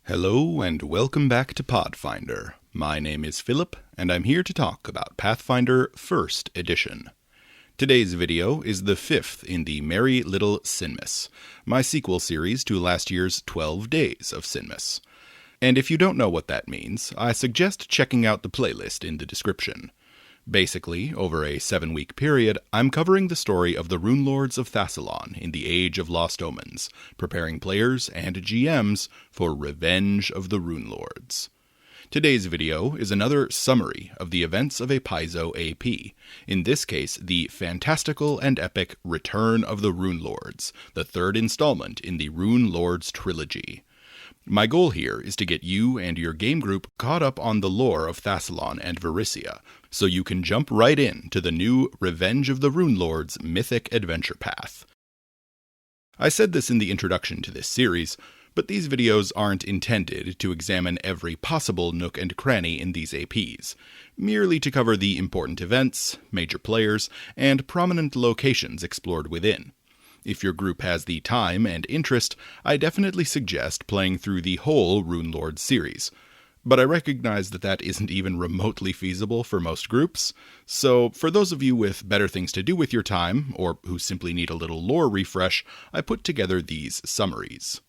Hello and welcome back to Podfinder. My name is Philip, and I'm here to talk about Pathfinder 1st Edition. Today's video is the 5th in the Merry Little Sinmas, my sequel series to last year's 12 Days of Sinmas. And if you don't know what that means, I suggest checking out the playlist in the description. Basically, over a 7-week period, I'm covering the story of the Runelords of Thassilon in the Age of Lost Omens, preparing players and GMs for Revenge of the Runelords. Today's video is another summary of the events of a Paizo AP, in this case the fantastical and epic Return of the Runelords, the third installment in the Runelords trilogy. My goal here is to get you and your game group caught up on the lore of Thassilon and Varisia, so you can jump right in to the new Revenge of the Runelords mythic adventure path. I said this in the introduction to this series, but these videos aren't intended to examine every possible nook and cranny in these APs, merely to cover the important events, major players, and prominent locations explored within. If your group has the time and interest, I definitely suggest playing through the whole Runelords series. But I recognize that isn't even remotely feasible for most groups, so for those of you with better things to do with your time, or who simply need a little lore refresh, I put together these summaries.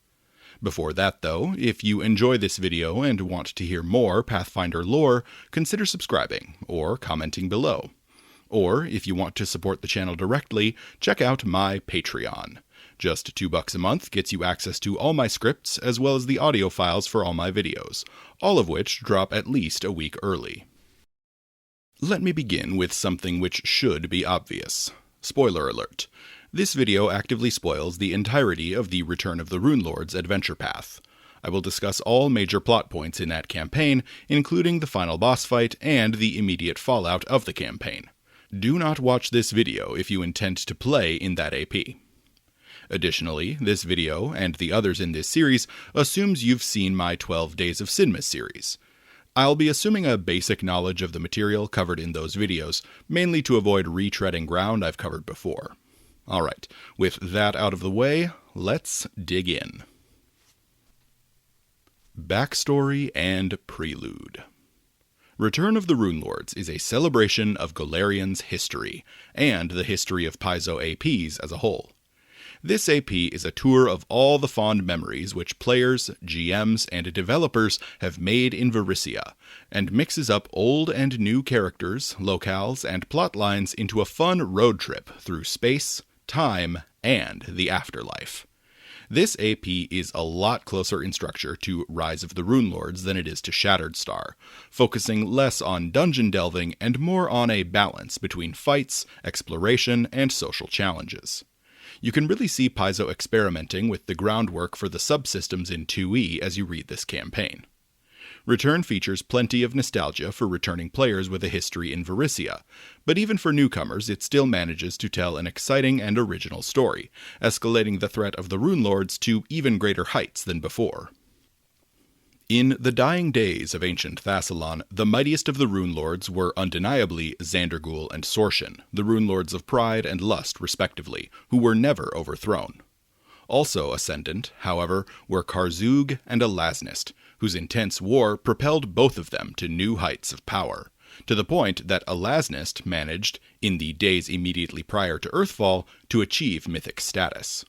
Before that though, if you enjoy this video and want to hear more Pathfinder lore, consider subscribing, or commenting below. Or, if you want to support the channel directly, check out my Patreon. Just $2 a month gets you access to all my scripts, as well as the audio files for all my videos, all of which drop at least a week early. Let me begin with something which should be obvious. Spoiler alert. This video actively spoils the entirety of the Return of the Runelords adventure path. I will discuss all major plot points in that campaign, including the final boss fight and the immediate fallout of the campaign. Do not watch this video if you intend to play in that AP. Additionally, this video, and the others in this series, assumes you've seen my 12 Days of Sinmas series. I'll be assuming a basic knowledge of the material covered in those videos, mainly to avoid retreading ground I've covered before. Alright, with that out of the way, let's dig in. Backstory and Prelude. Return of the Runelords is a celebration of Golarian's history, and the history of Paizo APs as a whole. This AP is a tour of all the fond memories which players, GMs, and developers have made in Varisia, and mixes up old and new characters, locales, and plotlines into a fun road trip through space, time, and the afterlife. This AP is a lot closer in structure to Rise of the Runelords than it is to Shattered Star, focusing less on dungeon delving and more on a balance between fights, exploration, and social challenges. You can really see Paizo experimenting with the groundwork for the subsystems in 2E as you read this campaign. Return features plenty of nostalgia for returning players with a history in Varisia, but even for newcomers it still manages to tell an exciting and original story, escalating the threat of the Runelords to even greater heights than before. In the dying days of ancient Thassilon, the mightiest of the Runelords were undeniably Xandergul and Sorshan, the Runelords of Pride and Lust respectively, who were never overthrown. Also ascendant, however, were Karzug and Elaznist, whose intense war propelled both of them to new heights of power, to the point that Elaznist managed, in the days immediately prior to Earthfall, to achieve mythic status.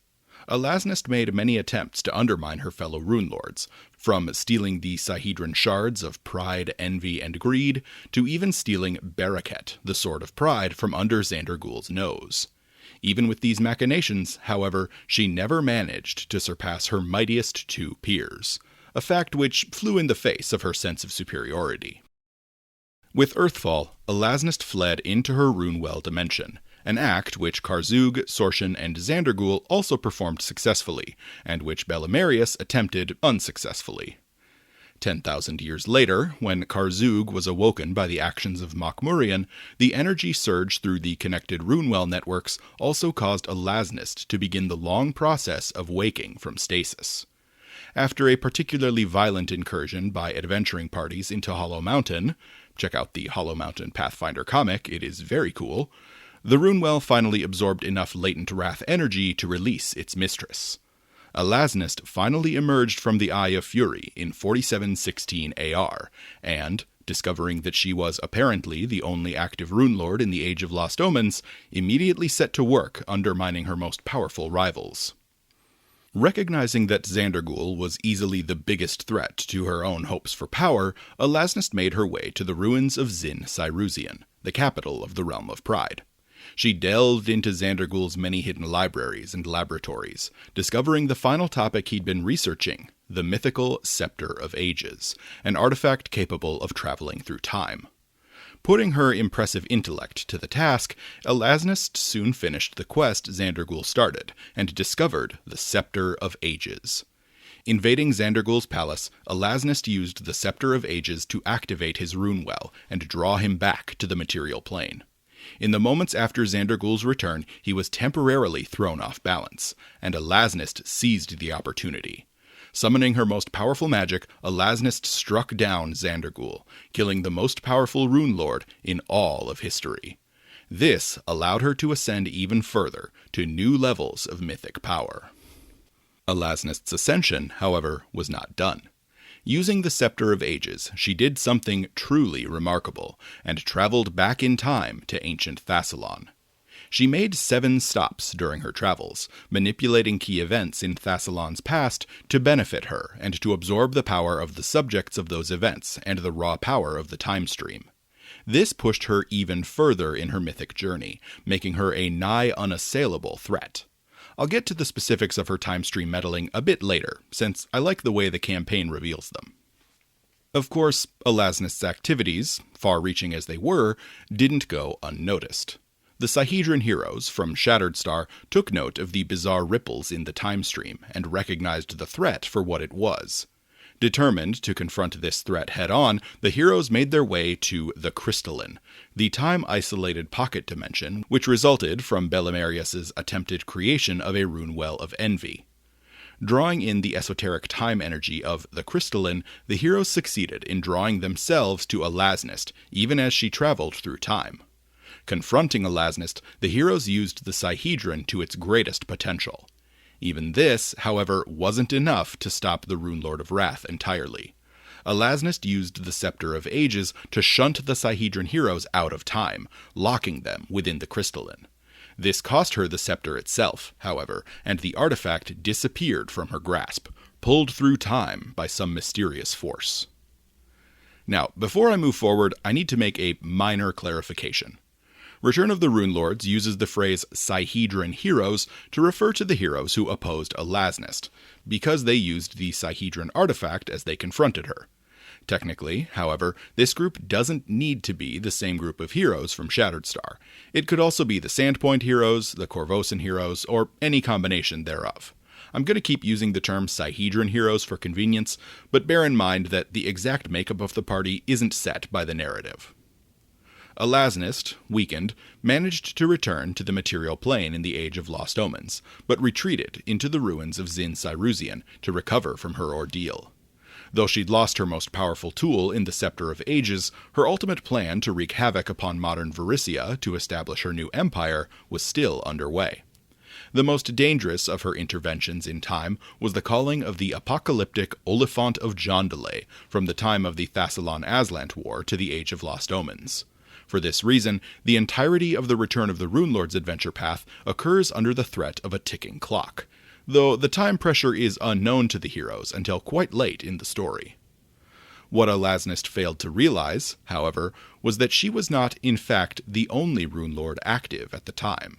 Elaznist made many attempts to undermine her fellow Runelords, from stealing the Sahedron shards of Pride, Envy, and Greed, to even stealing Baraket, the Sword of Pride, from under Xandergul's nose. Even with these machinations, however, she never managed to surpass her mightiest two peers, a fact which flew in the face of her sense of superiority. With Earthfall, Elaznist fled into her Runewell dimension, an act which Karzug, Sorshan, and Xandergul also performed successfully, and which Belimarius attempted unsuccessfully. 10,000 years later, when Karzug was awoken by the actions of Mokmurian, the energy surge through the connected Runewell networks also caused Elaznist to begin the long process of waking from stasis. After a particularly violent incursion by adventuring parties into Hollow Mountain, check out the Hollow Mountain Pathfinder comic, it is very cool, the Runewell finally absorbed enough latent wrath energy to release its mistress. Alasnist finally emerged from the Eye of Fury in 4716 AR, and, discovering that she was apparently the only active Runelord in the Age of Lost Omens, immediately set to work undermining her most powerful rivals. Recognizing that Xandergul was easily the biggest threat to her own hopes for power, Alasnist made her way to the ruins of Zin Cyrusian, the capital of the Realm of Pride. She delved into Xandergul's many hidden libraries and laboratories, discovering the final topic he'd been researching, the mythical Scepter of Ages, an artifact capable of traveling through time. Putting her impressive intellect to the task, Alasnist soon finished the quest Xandergul started, and discovered the Scepter of Ages. Invading Xandergul's palace, Alasnist used the Scepter of Ages to activate his rune well and draw him back to the material plane. In the moments after Xandergul's return, he was temporarily thrown off balance, and Alasnist seized the opportunity. Summoning her most powerful magic, Alasnist struck down Xandergul, killing the most powerful Runelord in all of history. This allowed her to ascend even further, to new levels of mythic power. Alasnist's ascension, however, was not done. Using the Scepter of Ages, she did something truly remarkable, and traveled back in time to ancient Thassilon. She made 7 stops during her travels, manipulating key events in Thassilon's past to benefit her and to absorb the power of the subjects of those events and the raw power of the time stream. This pushed her even further in her mythic journey, making her a nigh unassailable threat. I'll get to the specifics of her time stream meddling a bit later, since I like the way the campaign reveals them. Of course, Alasnist's activities, far-reaching as they were, didn't go unnoticed. The Sihedron heroes from Shattered Star took note of the bizarre ripples in the time stream and recognized the threat for what it was. Determined to confront this threat head-on, the heroes made their way to the Crystalline, the time-isolated pocket dimension which resulted from Belimarius's attempted creation of a rune well of envy. Drawing in the esoteric time energy of the Crystalline, the heroes succeeded in drawing themselves to Alasnist, even as she traveled through time. Confronting Alasnist, the heroes used the Sihedron to its greatest potential. Even this, however, wasn't enough to stop the Runelord of Wrath entirely. Alasnist used the Scepter of Ages to shunt the Sihedron heroes out of time, locking them within the Crystalline. This cost her the scepter itself, however, and the artifact disappeared from her grasp, pulled through time by some mysterious force. Now, before I move forward, I need to make a minor clarification. Return of the Runelords uses the phrase Sihedron heroes to refer to the heroes who opposed Alasnist, because they used the Sihedron artifact as they confronted her. Technically, however, this group doesn't need to be the same group of heroes from Shattered Star. It could also be the Sandpoint heroes, the Korvosan heroes, or any combination thereof. I'm going to keep using the term Sihedron heroes for convenience, but bear in mind that the exact makeup of the party isn't set by the narrative. Alasnist, weakened, managed to return to the material plane in the Age of Lost Omens, but retreated into the ruins of Zin Cyrusian to recover from her ordeal. Though she'd lost her most powerful tool in the Scepter of Ages, her ultimate plan to wreak havoc upon modern Varisia to establish her new empire was still underway. The most dangerous of her interventions in time was the calling of the apocalyptic Oliphant of Jondelay from the time of the Thassilon-Aslant War to the Age of Lost Omens. For this reason, the entirety of the Return of the Runelords adventure path occurs under the threat of a ticking clock, though the time pressure is unknown to the heroes until quite late in the story. What Alasnist failed to realize, however, was that she was not, in fact, the only Runelord active at the time.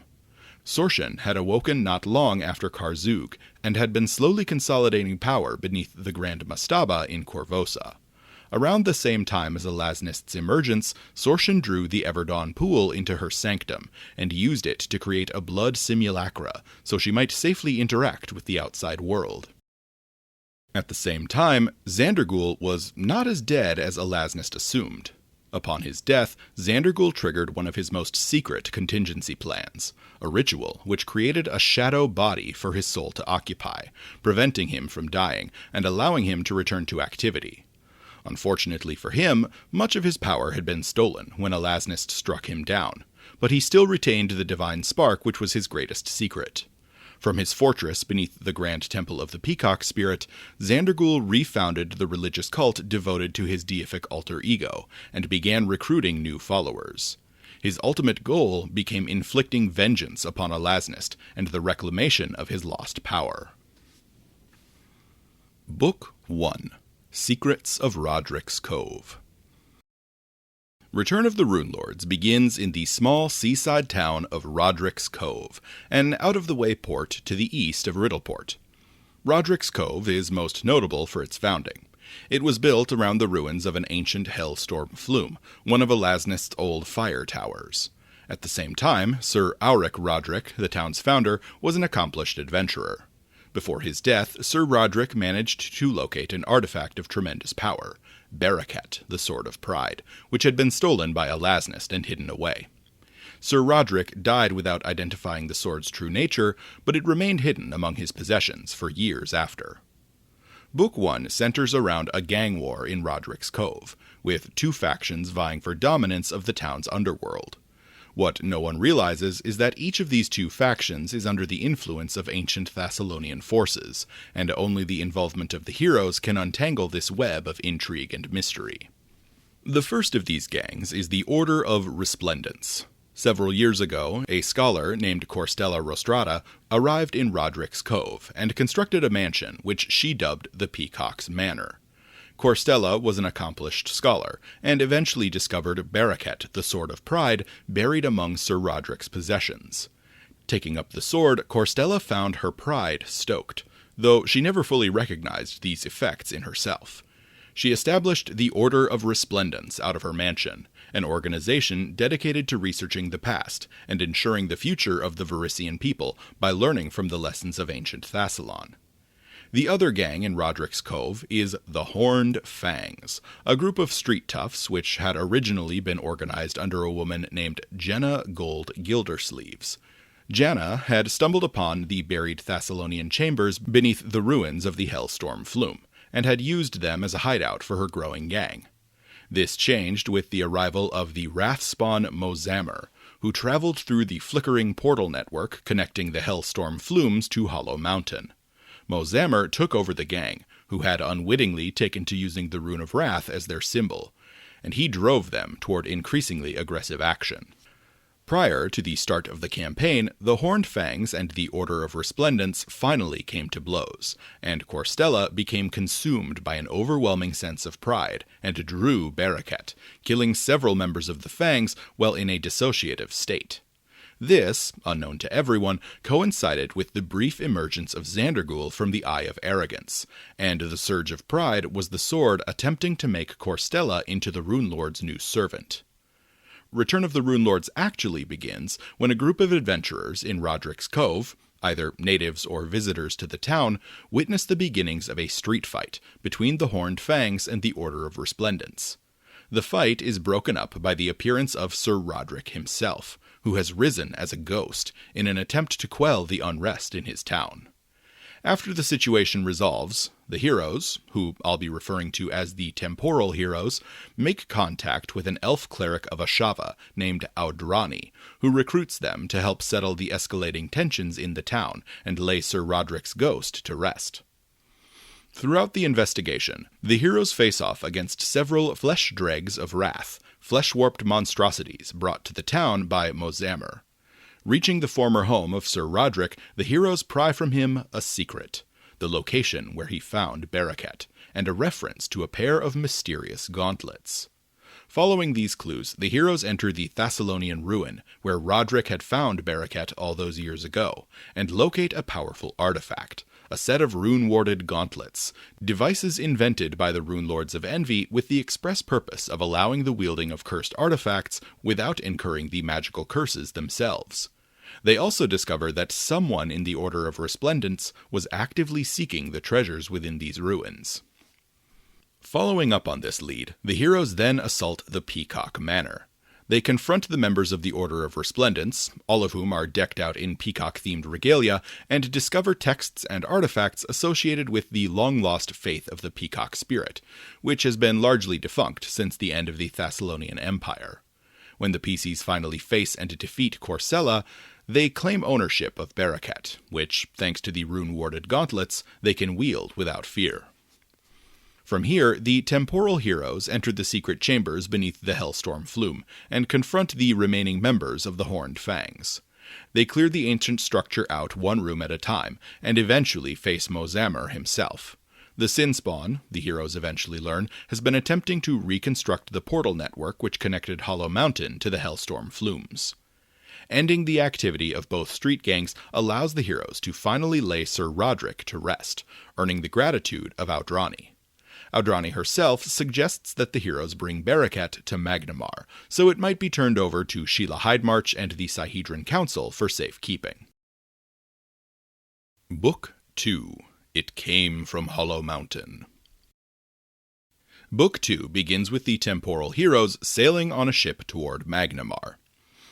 Sorshan had awoken not long after Karzug, and had been slowly consolidating power beneath the Grand Mastaba in Korvosa. Around the same time as Alasnist's emergence, Sorshan drew the Everdawn Pool into her sanctum, and used it to create a blood simulacra, so she might safely interact with the outside world. At the same time, Xandergul was not as dead as Alasnist assumed. Upon his death, Xandergul triggered one of his most secret contingency plans, a ritual which created a shadow body for his soul to occupy, preventing him from dying and allowing him to return to activity. Unfortunately for him, much of his power had been stolen when Alasnist struck him down, but he still retained the divine spark which was his greatest secret. From his fortress beneath the Grand Temple of the Peacock Spirit, Xandergul refounded the religious cult devoted to his deific alter ego, and began recruiting new followers. His ultimate goal became inflicting vengeance upon Alasnist and the reclamation of his lost power. Book 1. Secrets of Roderic's Cove. Return of the Runelords begins in the small seaside town of Roderic's Cove, an out-of-the-way port to the east of Riddleport. Roderic's Cove is most notable for its founding. It was built around the ruins of an ancient hellstorm flume, one of Alasnist's old fire towers. At the same time, Sir Auric Roderic, the town's founder, was an accomplished adventurer. Before his death, Sir Roderic managed to locate an artifact of tremendous power, Baraket, the Sword of Pride, which had been stolen by Alasnist and hidden away. Sir Roderic died without identifying the sword's true nature, but it remained hidden among his possessions for years after. Book 1 centers around a gang war in Roderic's Cove, with two factions vying for dominance of the town's underworld. What no one realizes is that each of these two factions is under the influence of ancient Thassilonian forces, and only the involvement of the heroes can untangle this web of intrigue and mystery. The first of these gangs is the Order of Resplendence. Several years ago, a scholar named Corstella Rostrata arrived in Roderic's Cove and constructed a mansion which she dubbed the Peacock's Manor. Corstella was an accomplished scholar, and eventually discovered Baraket, the Sword of Pride, buried among Sir Roderic's possessions. Taking up the sword, Corstella found her pride stoked, though she never fully recognized these effects in herself. She established the Order of Resplendence out of her mansion, an organization dedicated to researching the past and ensuring the future of the Varisian people by learning from the lessons of ancient Thassilon. The other gang in Roderic's Cove is the Horned Fangs, a group of street toughs which had originally been organized under a woman named Jenna Gold Gildersleeves. Janna had stumbled upon the buried Thassilonian chambers beneath the ruins of the Hellstorm Flume, and had used them as a hideout for her growing gang. This changed with the arrival of the Wrathspawn Mozammer, who traveled through the flickering portal network connecting the Hellstorm Flumes to Hollow Mountain. Mozammer took over the gang, who had unwittingly taken to using the Rune of Wrath as their symbol, and he drove them toward increasingly aggressive action. Prior to the start of the campaign, the Horned Fangs and the Order of Resplendence finally came to blows, and Corstella became consumed by an overwhelming sense of pride and drew Baraket, killing several members of the Fangs while in a dissociative state. This, unknown to everyone, coincided with the brief emergence of Xandergul from the Eye of Arrogance, and the Surge of Pride was the sword attempting to make Corstella into the Runelord's new servant. Return of the Runelords actually begins when a group of adventurers in Roderic's Cove, either natives or visitors to the town, witness the beginnings of a street fight between the Horned Fangs and the Order of Resplendence. The fight is broken up by the appearance of Sir Roderic himself, who has risen as a ghost in an attempt to quell the unrest in his town. After the situation resolves, the heroes, who I'll be referring to as the temporal heroes, make contact with an elf cleric of Ashava named Audrani, who recruits them to help settle the escalating tensions in the town and lay Sir Roderic's ghost to rest. Throughout the investigation, the heroes face off against several flesh dregs of wrath, flesh-warped monstrosities brought to the town by Mozammer. Reaching the former home of Sir Roderic, the heroes pry from him a secret, the location where he found Baraket, and a reference to a pair of mysterious gauntlets. Following these clues, the heroes enter the Thassilonian ruin, where Roderic had found Baraket all those years ago, and locate a powerful artifact, a set of rune-warded gauntlets, devices invented by the Runelords of Envy with the express purpose of allowing the wielding of cursed artifacts without incurring the magical curses themselves. They also discover that someone in the Order of Resplendence was actively seeking the treasures within these ruins. Following up on this lead, the heroes then assault the Peacock Manor. They confront the members of the Order of Resplendence, all of whom are decked out in peacock-themed regalia, and discover texts and artifacts associated with the long-lost faith of the Peacock spirit, which has been largely defunct since the end of the Thassilonian Empire. When the PCs finally face and defeat Corstella, They claim ownership of Barakat, which, thanks to the rune-warded gauntlets, they can wield without fear. From here, the temporal heroes enter the secret chambers beneath the Hellstorm Flume and confront the remaining members of the Horned Fangs. They clear the ancient structure out one room at a time, and eventually face Mozammer himself. The Sinspawn, the heroes eventually learn, has been attempting to reconstruct the portal network which connected Hollow Mountain to the Hellstorm Flumes. Ending the activity of both street gangs allows the heroes to finally lay Sir Roderic to rest, earning the gratitude of Audrani. Audrani herself suggests that the heroes bring Barakat to Magnamar, so it might be turned over to Sheila Hydemarch and the Sihedron Council for safekeeping. Book 2. It Came from Hollow Mountain. Book 2 begins with the temporal heroes sailing on a ship toward Magnamar.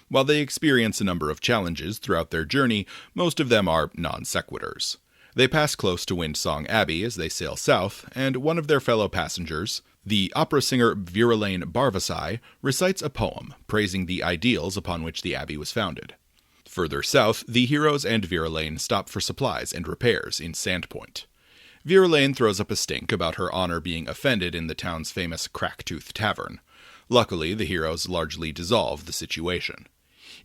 While they experience a number of challenges throughout their journey, most of them are non-sequiturs. They pass close to Windsong Abbey as they sail south, and one of their fellow passengers, the opera singer Virelane Barvasai, recites a poem praising the ideals upon which the abbey was founded. Further south, the heroes and Virelane stop for supplies and repairs in Sandpoint. Virelane throws up a stink about her honor being offended in the town's famous Cracktooth Tavern. Luckily, the heroes largely dissolve the situation.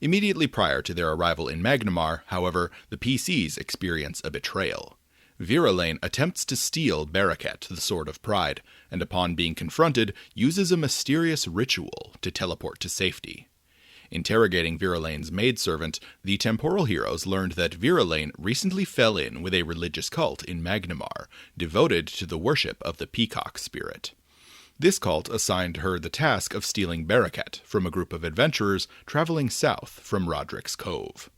Immediately prior to their arrival in Magnamar, however, the PCs experience a betrayal. Virelane attempts to steal Barakat, the Sword of Pride, and upon being confronted, uses a mysterious ritual to teleport to safety. Interrogating Virelane's maidservant, the temporal heroes learned that Virelane recently fell in with a religious cult in Magnamar, devoted to the worship of the Peacock spirit. This cult assigned her the task of stealing Barakat from a group of adventurers traveling south from Roderic's Cove.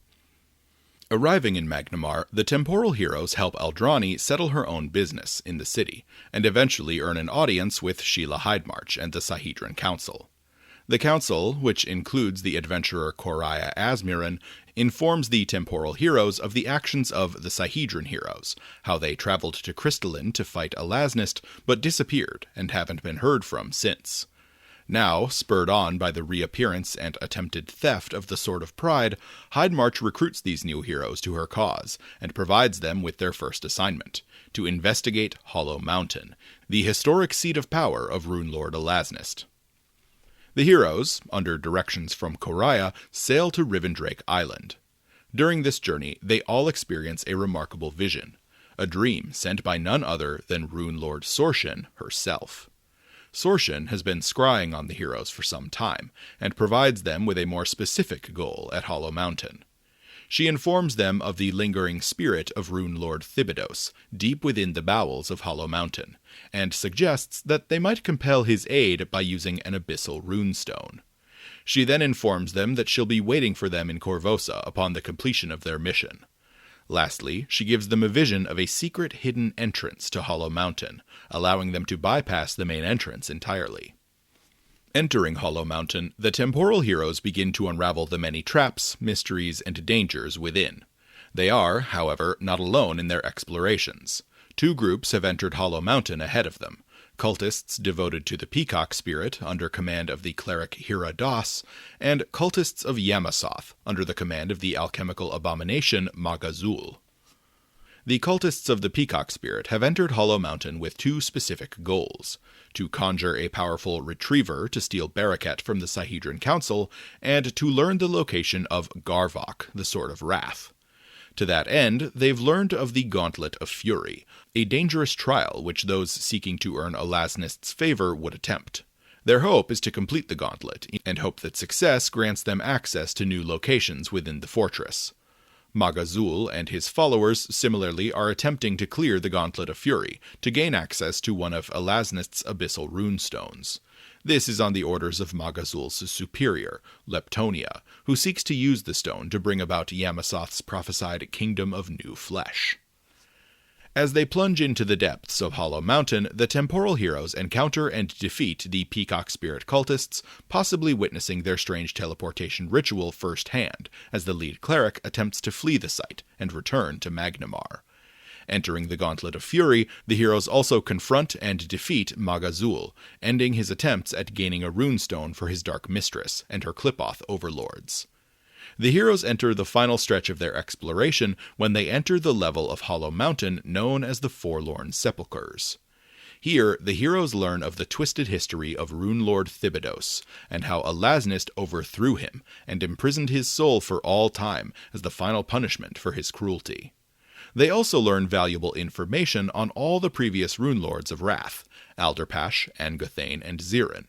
Arriving in Magnamar, the temporal heroes help Audrani settle her own business in the city, and eventually earn an audience with Sheila Hydemarch and the Sihedron Council. The council, which includes the adventurer Coraya Asmiran, informs the temporal heroes of the actions of the Sihedron heroes, how they traveled to Crystalline to fight Alasnist, but disappeared and haven't been heard from since. Now, spurred on by the reappearance and attempted theft of the Sword of Pride, Hydemarch recruits these new heroes to her cause, and provides them with their first assignment, to investigate Hollow Mountain, the historic seat of power of Runelord Alasnist. The heroes, under directions from Coraya, sail to Rivendrake Island. During this journey, they all experience a remarkable vision, a dream sent by none other than Runelord Sorshin herself. Sorshin has been scrying on the heroes for some time, and provides them with a more specific goal at Hollow Mountain. She informs them of the lingering spirit of Runelord Thibodos, deep within the bowels of Hollow Mountain, and suggests that they might compel his aid by using an abyssal runestone. She then informs them that she'll be waiting for them in Korvosa upon the completion of their mission. Lastly, she gives them a vision of a secret hidden entrance to Hollow Mountain, allowing them to bypass the main entrance entirely. Entering Hollow Mountain, the temporal heroes begin to unravel the many traps, mysteries, and dangers within. They are, however, not alone in their explorations. Two groups have entered Hollow Mountain ahead of them, cultists devoted to the Peacock spirit under command of the cleric Hira Das, and cultists of Yamasoth under the command of the alchemical abomination Magazul. The cultists of the Peacock spirit have entered Hollow Mountain with two specific goals: to conjure a powerful retriever to steal Barakat from the Sihedron Council, and to learn the location of Garvok, the Sword of Wrath. To that end, they've learned of the Gauntlet of Fury, a dangerous trial which those seeking to earn Alasnist's favor would attempt. Their hope is to complete the gauntlet, and hope that success grants them access to new locations within the fortress. Magazul and his followers similarly are attempting to clear the Gauntlet of Fury, to gain access to one of Alasnist's abyssal runestones. This is on the orders of Magazul's superior, Leptonia, who seeks to use the stone to bring about Yamasoth's prophesied Kingdom of New Flesh. As they plunge into the depths of Hollow Mountain, the temporal heroes encounter and defeat the Peacock Spirit cultists, possibly witnessing their strange teleportation ritual firsthand, as the lead cleric attempts to flee the site and return to Magnamar. Entering the Gauntlet of Fury, the heroes also confront and defeat Magazul, ending his attempts at gaining a runestone for his Dark Mistress and her Clipoth overlords. The heroes enter the final stretch of their exploration when they enter the level of Hollow Mountain known as the Forlorn Sepulchres. Here, the heroes learn of the twisted history of Runelord Thibodeus, and how Alasnist overthrew him and imprisoned his soul for all time as the final punishment for his cruelty. They also learn valuable information on all the previous Runelords of Wrath, Alderpash, Angothane, and Zirin.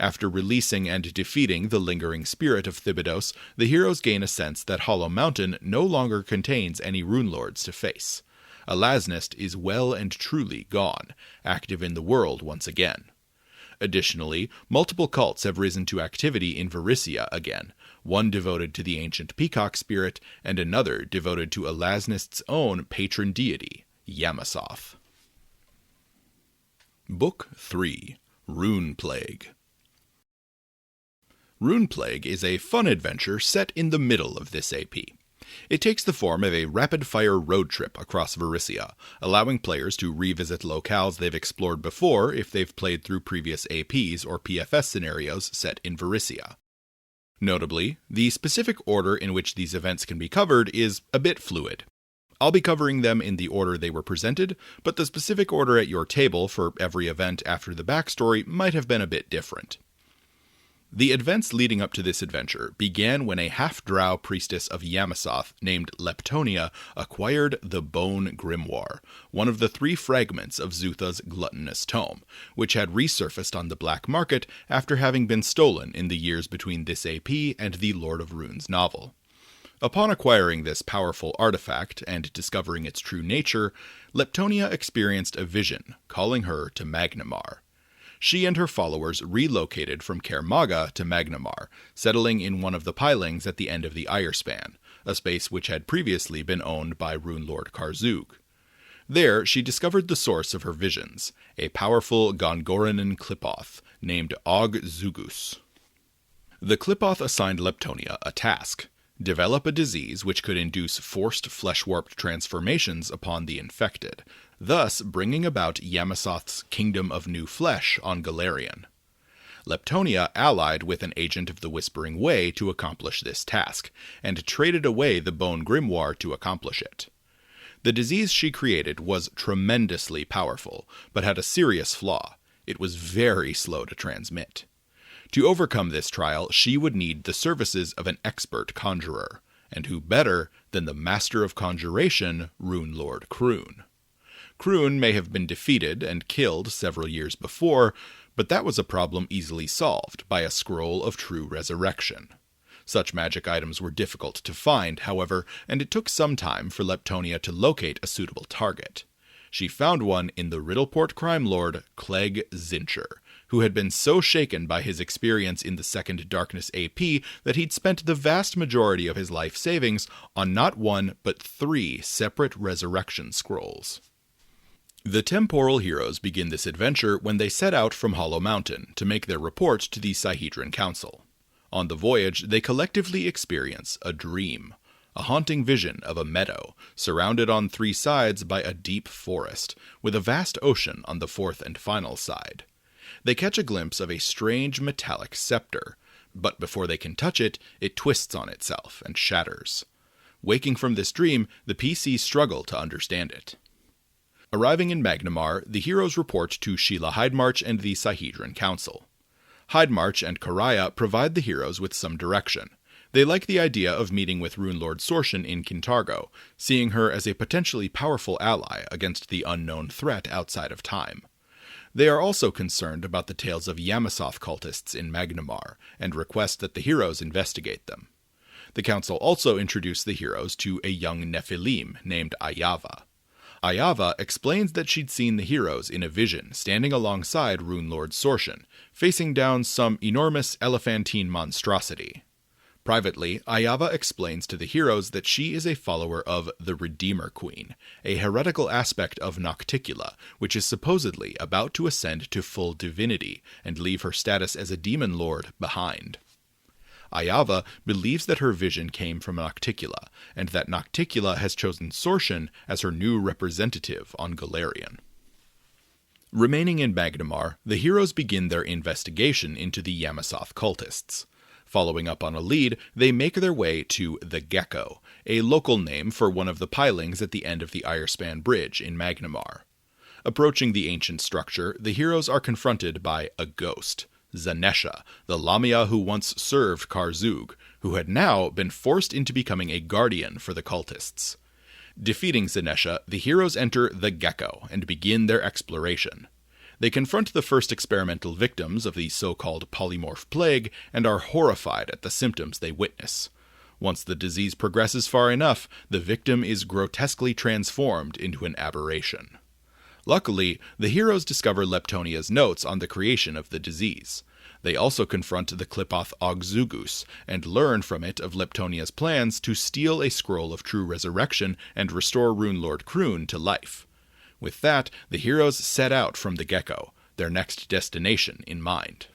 After releasing and defeating the lingering spirit of Thibodeus, the heroes gain a sense that Hollow Mountain no longer contains any Runelords to face. Alasnist is well and truly gone, active in the world once again. Additionally, multiple cults have risen to activity in Varisia again, one devoted to the ancient Peacock spirit, and another devoted to Alasnist's own patron deity, Yamasoth. Book 3. Runeplague. Runeplague is a fun adventure set in the middle of this AP. It takes the form of a rapid-fire road trip across Varisia, allowing players to revisit locales they've explored before if they've played through previous APs or PFS scenarios set in Varisia. Notably, the specific order in which these events can be covered is a bit fluid. I'll be covering them in the order they were presented, but the specific order at your table for every event after the backstory might have been a bit different. The events leading up to this adventure began when a half-drow priestess of Yamasoth named Leptonia acquired the Bone Grimoire, one of the 3 fragments of Zutha's gluttonous tome, which had resurfaced on the black market after having been stolen in the years between this AP and the Lord of Runes novel. Upon acquiring this powerful artifact and discovering its true nature, Leptonia experienced a vision, calling her to Magnamar. She and her followers relocated from Kermaga to Magnamar, settling in one of the pilings at the end of the Irespan, a space which had previously been owned by Runelord Karzug. There, she discovered the source of her visions, a powerful Gongorinan Clipoth named Og Zugus. The Clipoth assigned Leptonia a task: develop a disease which could induce forced flesh-warped transformations upon the infected, thus bringing about Yamasoth's Kingdom of New Flesh on Galarian. Leptonia allied with an agent of the Whispering Way to accomplish this task, and traded away the Bone Grimoire to accomplish it. The disease she created was tremendously powerful, but had a serious flaw: it was very slow to transmit. To overcome this trial, she would need the services of an expert conjurer, and who better than the master of conjuration, Runelord Kroon. Kroon may have been defeated and killed several years before, but that was a problem easily solved by a scroll of true resurrection. Such magic items were difficult to find, however, and it took some time for Leptonia to locate a suitable target. She found one in the Riddleport crime lord, Clegg Zincher, who had been so shaken by his experience in the Second Darkness AP that he'd spent the vast majority of his life savings on not 1 but 3 separate resurrection scrolls. The temporal heroes begin this adventure when they set out from Hollow Mountain to make their report to the Sihedron Council. On the voyage, they collectively experience a dream, a haunting vision of a meadow, surrounded on 3 sides by a deep forest, with a vast ocean on the 4th and final side. They catch a glimpse of a strange metallic scepter, but before they can touch it, it twists on itself and shatters. Waking from this dream, the PCs struggle to understand it. Arriving in Magnamar, the heroes report to Sheila Hydemarch and the Sihedron Council. Hydemarch and Karaya provide the heroes with some direction. They like the idea of meeting with Runelord Sorshan in Kintargo, seeing her as a potentially powerful ally against the unknown threat outside of time. They are also concerned about the tales of Yamasoth cultists in Magnamar, and request that the heroes investigate them. The council also introduce the heroes to a young Nephilim named Ayava. Ayava explains that she'd seen the heroes in a vision standing alongside Runelord Sorshan, facing down some enormous elephantine monstrosity. Privately, Ayava explains to the heroes that she is a follower of the Redeemer Queen, a heretical aspect of Nocticula, which is supposedly about to ascend to full divinity and leave her status as a demon lord behind. Ayava believes that her vision came from Nocticula, and that Nocticula has chosen Sorshan as her new representative on Galarian. Remaining in Magnamar, the heroes begin their investigation into the Yamasoth cultists. Following up on a lead, they make their way to the Gecko, a local name for one of the pilings at the end of the Irespan Bridge in Magnimar. Approaching the ancient structure, the heroes are confronted by a ghost, Zanesha, the Lamia who once served Karzug, who had now been forced into becoming a guardian for the cultists. Defeating Zanesha, the heroes enter the Gecko and begin their exploration. They confront the first experimental victims of the so-called polymorph plague and are horrified at the symptoms they witness. Once the disease progresses far enough, the victim is grotesquely transformed into an aberration. Luckily, the heroes discover Leptonia's notes on the creation of the disease. They also confront the Clipoth Ogzugus and learn from it of Leptonia's plans to steal a scroll of true resurrection and restore Runelord Kroon to life. With that, the heroes set out from the Gecko, their next destination in mind.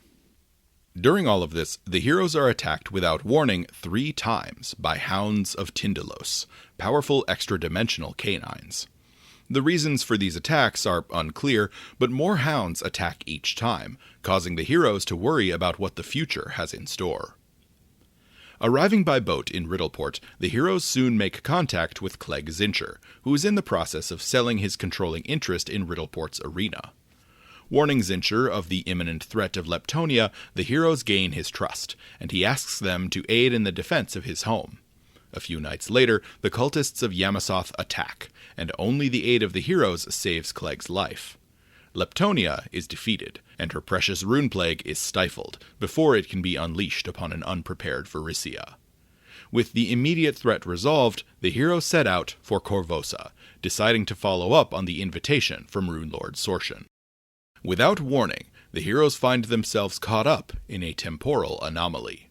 During all of this, the heroes are attacked without warning 3 times by Hounds of Tindalos, powerful extra-dimensional canines. The reasons for these attacks are unclear, but more hounds attack each time, causing the heroes to worry about what the future has in store. Arriving by boat in Riddleport, the heroes soon make contact with Clegg Zincher, who is in the process of selling his controlling interest in Riddleport's arena. Warning Zincher of the imminent threat of Leptonia, the heroes gain his trust, and he asks them to aid in the defense of his home. A few nights later, the cultists of Yamasoth attack, and only the aid of the heroes saves Clegg's life. Leptonia is defeated, and her precious Runeplague is stifled before it can be unleashed upon an unprepared Varisia. With the immediate threat resolved, the heroes set out for Korvosa, deciding to follow up on the invitation from Runelord Sorshan. Without warning, the heroes find themselves caught up in a temporal anomaly.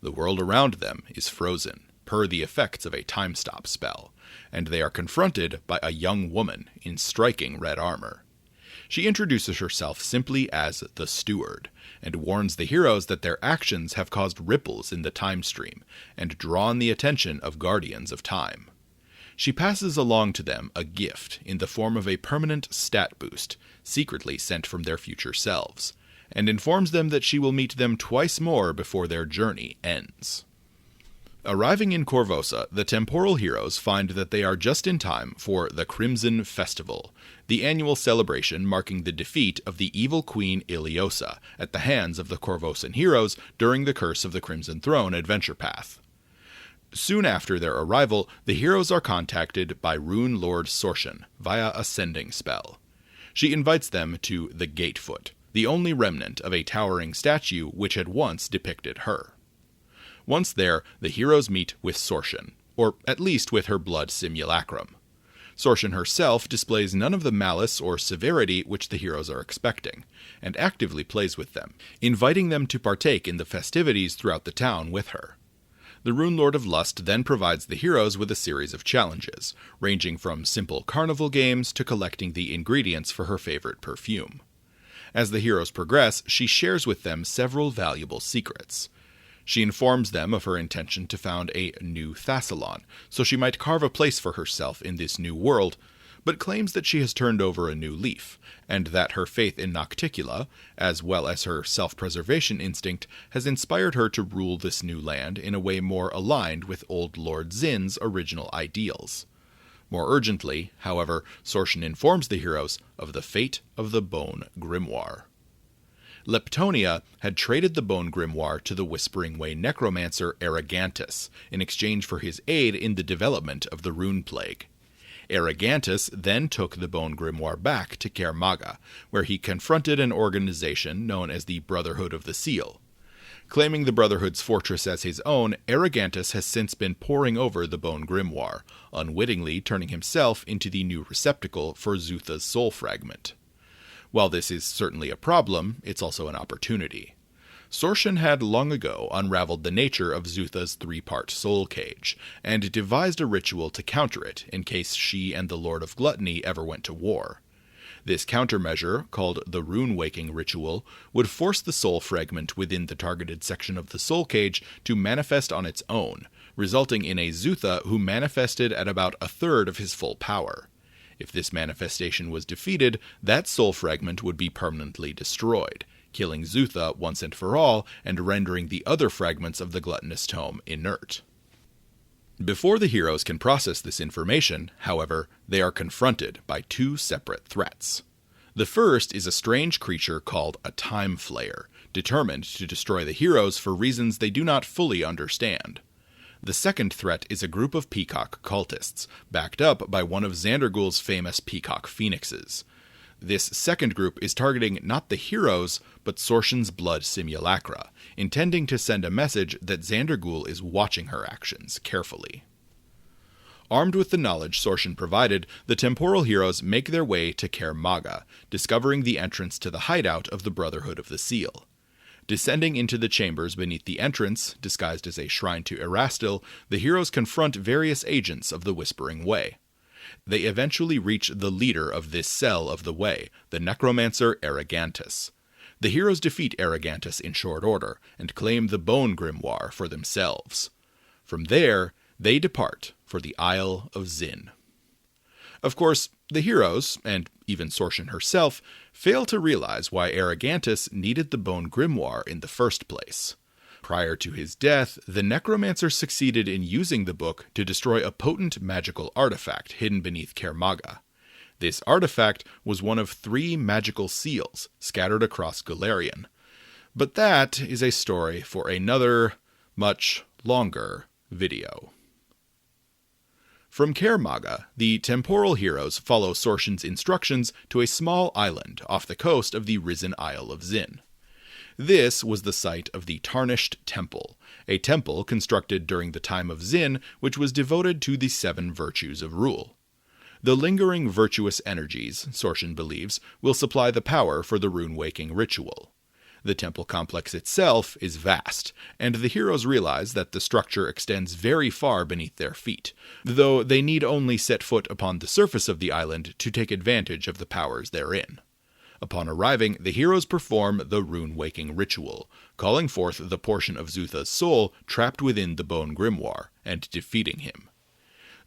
The world around them is frozen, per the effects of a time-stop spell, and they are confronted by a young woman in striking red armor. She introduces herself simply as the Steward, and warns the heroes that their actions have caused ripples in the time stream, and drawn the attention of Guardians of Time. She passes along to them a gift in the form of a permanent stat boost, secretly sent from their future selves, and informs them that she will meet them twice more before their journey ends. Arriving in Korvosa, the temporal heroes find that they are just in time for the Crimson Festival, the annual celebration marking the defeat of the evil queen Iliosa at the hands of the Korvosan heroes during the Curse of the Crimson Throne adventure path. Soon after their arrival, the heroes are contacted by Runelord Sorshan via a sending spell. She invites them to the Gatefoot, the only remnant of a towering statue which had once depicted her. Once there, the heroes meet with Sorshan, or at least with her blood simulacrum. Sorshan herself displays none of the malice or severity which the heroes are expecting, and actively plays with them, inviting them to partake in the festivities throughout the town with her. The Runelord of Lust then provides the heroes with a series of challenges, ranging from simple carnival games to collecting the ingredients for her favorite perfume. As the heroes progress, she shares with them several valuable secrets. She informs them of her intention to found a new Thassilon, so she might carve a place for herself in this new world, but claims that she has turned over a new leaf, and that her faith in Nocticula, as well as her self-preservation instinct, has inspired her to rule this new land in a way more aligned with Old Lord Zin's original ideals. More urgently, however, Sorshan informs the heroes of the fate of the Bone Grimoire. Leptonia had traded the Bone Grimoire to the Whispering Way necromancer Arrogantus in exchange for his aid in the development of the Runeplague. Arrogantus then took the Bone Grimoire back to Kermaga, where he confronted an organization known as the Brotherhood of the Seal. Claiming the Brotherhood's fortress as his own, Arrogantus has since been poring over the Bone Grimoire, unwittingly turning himself into the new receptacle for Zutha's soul fragment. While this is certainly a problem, it's also an opportunity. Sorshan had long ago unraveled the nature of Zutha's 3-part soul cage, and devised a ritual to counter it in case she and the Lord of Gluttony ever went to war. This countermeasure, called the Rune-Waking Ritual, would force the soul fragment within the targeted section of the soul cage to manifest on its own, resulting in a Zutha who manifested at about a third of his full power. If this manifestation was defeated, that soul fragment would be permanently destroyed, killing Zutha once and for all and rendering the other fragments of the gluttonous tome inert. Before the heroes can process this information, however, they are confronted by two separate threats. The first is a strange creature called a Time Flayer, determined to destroy the heroes for reasons they do not fully understand. The second threat is a group of Peacock cultists, backed up by one of Xandergul's famous Peacock phoenixes. This second group is targeting not the heroes, but Sorshan's blood simulacra, intending to send a message that Xandergul is watching her actions carefully. Armed with the knowledge Sorshan provided, the temporal heroes make their way to Kaer Maga, discovering the entrance to the hideout of the Brotherhood of the Seal. Descending into the chambers beneath the entrance, disguised as a shrine to Erastil, the heroes confront various agents of the Whispering Way. They eventually reach the leader of this cell of the Way, the necromancer Arrogantus. The heroes defeat Arrogantus in short order, and claim the Bone Grimoire for themselves. From there, they depart for the Isle of Zin. Of course, the heroes, and even Sorshan herself, fail to realize why Arrogantus needed the Bone Grimoire in the first place. Prior to his death, the necromancer succeeded in using the book to destroy a potent magical artifact hidden beneath Kaer Maga. This artifact was one of 3 magical seals scattered across Golarion. But that is a story for another, much longer video. From Kaer Maga, the temporal heroes follow Sorshan's instructions to a small island off the coast of the risen Isle of Zin. This was the site of the Tarnished Temple, a temple constructed during the time of Zin which was devoted to the 7 virtues of rule. The lingering virtuous energies, Sorshan believes, will supply the power for the rune-waking ritual. The temple complex itself is vast, and the heroes realize that the structure extends very far beneath their feet, though they need only set foot upon the surface of the island to take advantage of the powers therein. Upon arriving, the heroes perform the rune-waking ritual, calling forth the portion of Zutha's soul trapped within the Bone Grimoire, and defeating him.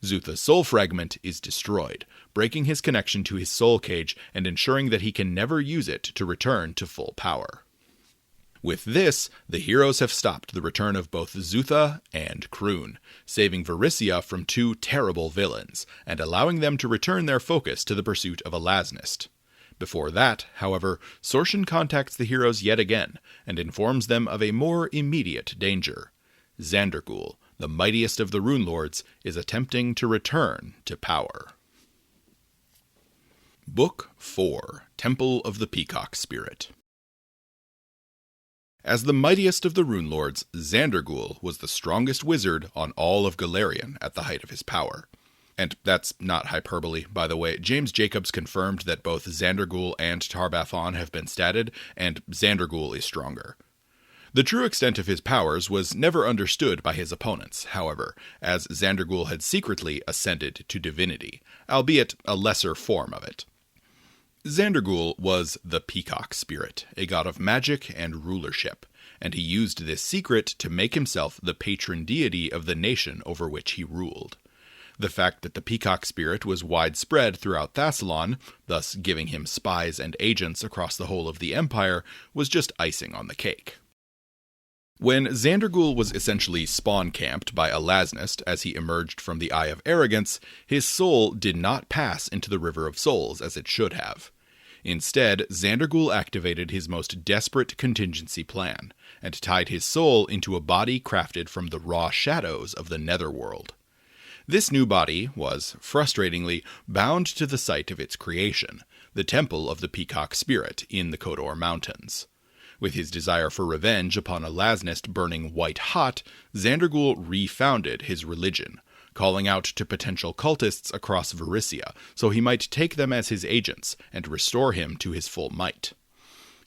Zutha's soul fragment is destroyed, breaking his connection to his soul cage and ensuring that he can never use it to return to full power. With this, the heroes have stopped the return of both Zutha and Kroon, saving Varisia from 2 terrible villains, and allowing them to return their focus to the pursuit of Alasnist. Before that, however, Sorshan contacts the heroes yet again, and informs them of a more immediate danger. Xandergul, the mightiest of the Runelords, is attempting to return to power. Book 4, Temple of the Peacock Spirit. As the mightiest of the Runelords, Xandergul was the strongest wizard on all of Golarion at the height of his power. And that's not hyperbole, by the way. James Jacobs confirmed that both Xandergul and Tar-Baphon have been statted, and Xandergul is stronger. The true extent of his powers was never understood by his opponents, however, as Xandergul had secretly ascended to divinity, albeit a lesser form of it. Xandergul was the Peacock Spirit, a god of magic and rulership, and he used this secret to make himself the patron deity of the nation over which he ruled. The fact that the Peacock Spirit was widespread throughout Thassilon, thus giving him spies and agents across the whole of the Empire, was just icing on the cake. When Xandergul was essentially spawn-camped by Alasnist as he emerged from the Eye of Arrogance, his soul did not pass into the River of Souls as it should have. Instead, Xandergul activated his most desperate contingency plan, and tied his soul into a body crafted from the raw shadows of the Netherworld. This new body was, frustratingly, bound to the site of its creation, the Temple of the Peacock Spirit in the Kodor Mountains. With his desire for revenge upon Alasnist burning white-hot, Xandergul refounded his religion, calling out to potential cultists across Varisia so he might take them as his agents and restore him to his full might.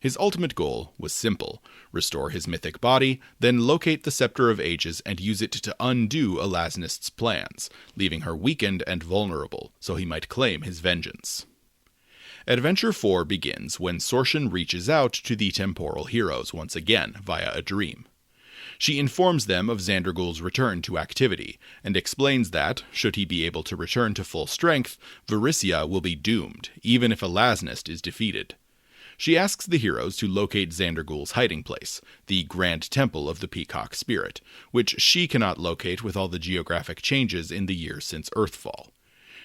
His ultimate goal was simple: restore his mythic body, then locate the Scepter of Ages and use it to undo Alasnist's plans, leaving her weakened and vulnerable so he might claim his vengeance. Adventure 4 begins when Sorshan reaches out to the temporal heroes once again via a dream. She informs them of Xandergul's return to activity, and explains that, should he be able to return to full strength, Varisia will be doomed, even if Alasnist is defeated. She asks the heroes to locate Xandergul's hiding place, the Grand Temple of the Peacock Spirit, which she cannot locate with all the geographic changes in the years since Earthfall.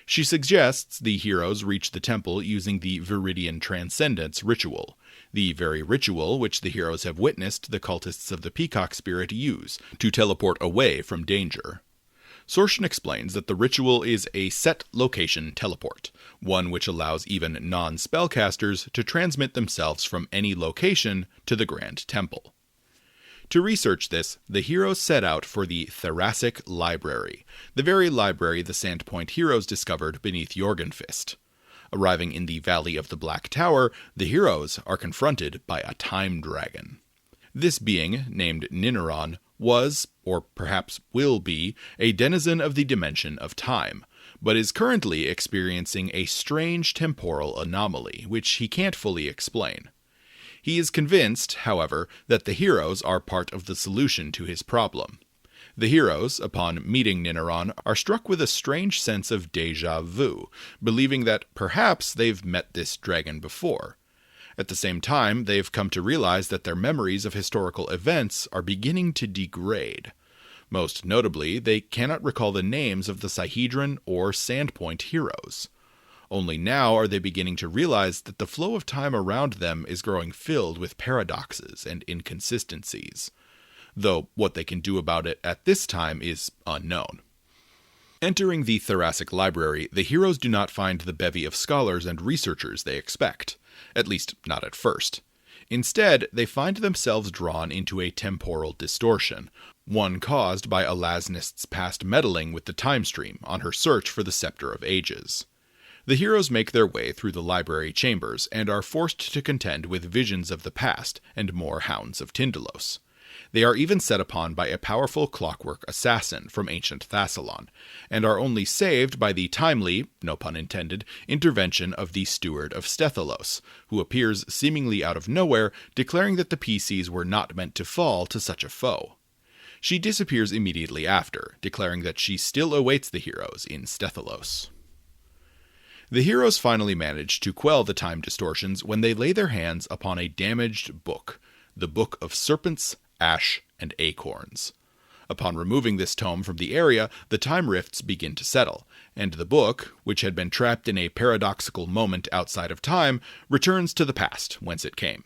She suggests the heroes reach the temple using the Viridian Transcendence ritual, the very ritual which the heroes have witnessed the cultists of the Peacock Spirit use to teleport away from danger. Sorshan explains that the ritual is a set location teleport, one which allows even non-spellcasters to transmit themselves from any location to the Grand Temple. To research this, the heroes set out for the Thoracic Library, the very library the Sandpoint heroes discovered beneath Jorgenfist. Arriving in the Valley of the Black Tower, the heroes are confronted by a time dragon. This being, named Nineron, was, or perhaps will be, a denizen of the dimension of time, but is currently experiencing a strange temporal anomaly, which he can't fully explain. He is convinced, however, that the heroes are part of the solution to his problem. The heroes, upon meeting Nineron, are struck with a strange sense of déjà vu, believing that perhaps they've met this dragon before. At the same time, they've come to realize that their memories of historical events are beginning to degrade. Most notably, they cannot recall the names of the Sihedron or Sandpoint heroes. Only now are they beginning to realize that the flow of time around them is growing filled with paradoxes and inconsistencies, though what they can do about it at this time is unknown. Entering the Thoracic Library, the heroes do not find the bevy of scholars and researchers they expect, at least not at first. Instead, they find themselves drawn into a temporal distortion, one caused by Alasnist's past meddling with the time stream on her search for the Scepter of Ages. The heroes make their way through the library chambers and are forced to contend with visions of the past and more Hounds of Tyndalos. They are even set upon by a powerful clockwork assassin from ancient Thassilon, and are only saved by the timely, no pun intended, intervention of the Steward of Stethalos, who appears seemingly out of nowhere, declaring that the PCs were not meant to fall to such a foe. She disappears immediately after, declaring that she still awaits the heroes in Stethalos. The heroes finally manage to quell the time distortions when they lay their hands upon a damaged book, the Book of Serpents, Ash, and Acorns. Upon removing this tome from the area, the time rifts begin to settle, and the book, which had been trapped in a paradoxical moment outside of time, returns to the past, whence it came.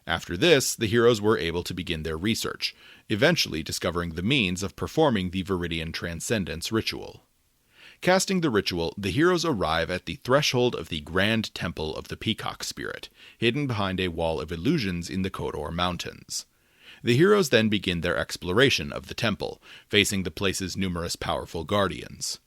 After this, the heroes were able to begin their research, eventually discovering the means of performing the Viridian Transcendence ritual. Casting the ritual, the heroes arrive at the threshold of the Grand Temple of the Peacock Spirit, hidden behind a wall of illusions in the Kodor Mountains. The heroes then begin their exploration of the temple, facing the place's numerous powerful guardians.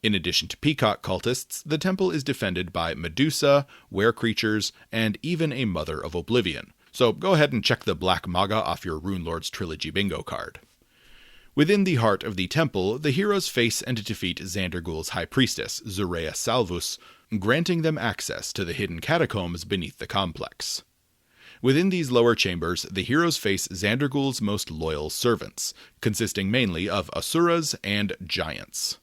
In addition to Peacock cultists, the temple is defended by Medusa, were-creatures, and even a Mother of Oblivion, so go ahead and check the Black Maga off your Runelords Trilogy bingo card. Within the heart of the temple, the heroes face and defeat Xandergul's High Priestess, Zurea Salvus, granting them access to the hidden catacombs beneath the complex. Within these lower chambers, the heroes face Xandergul's most loyal servants, consisting mainly of Asuras and giants.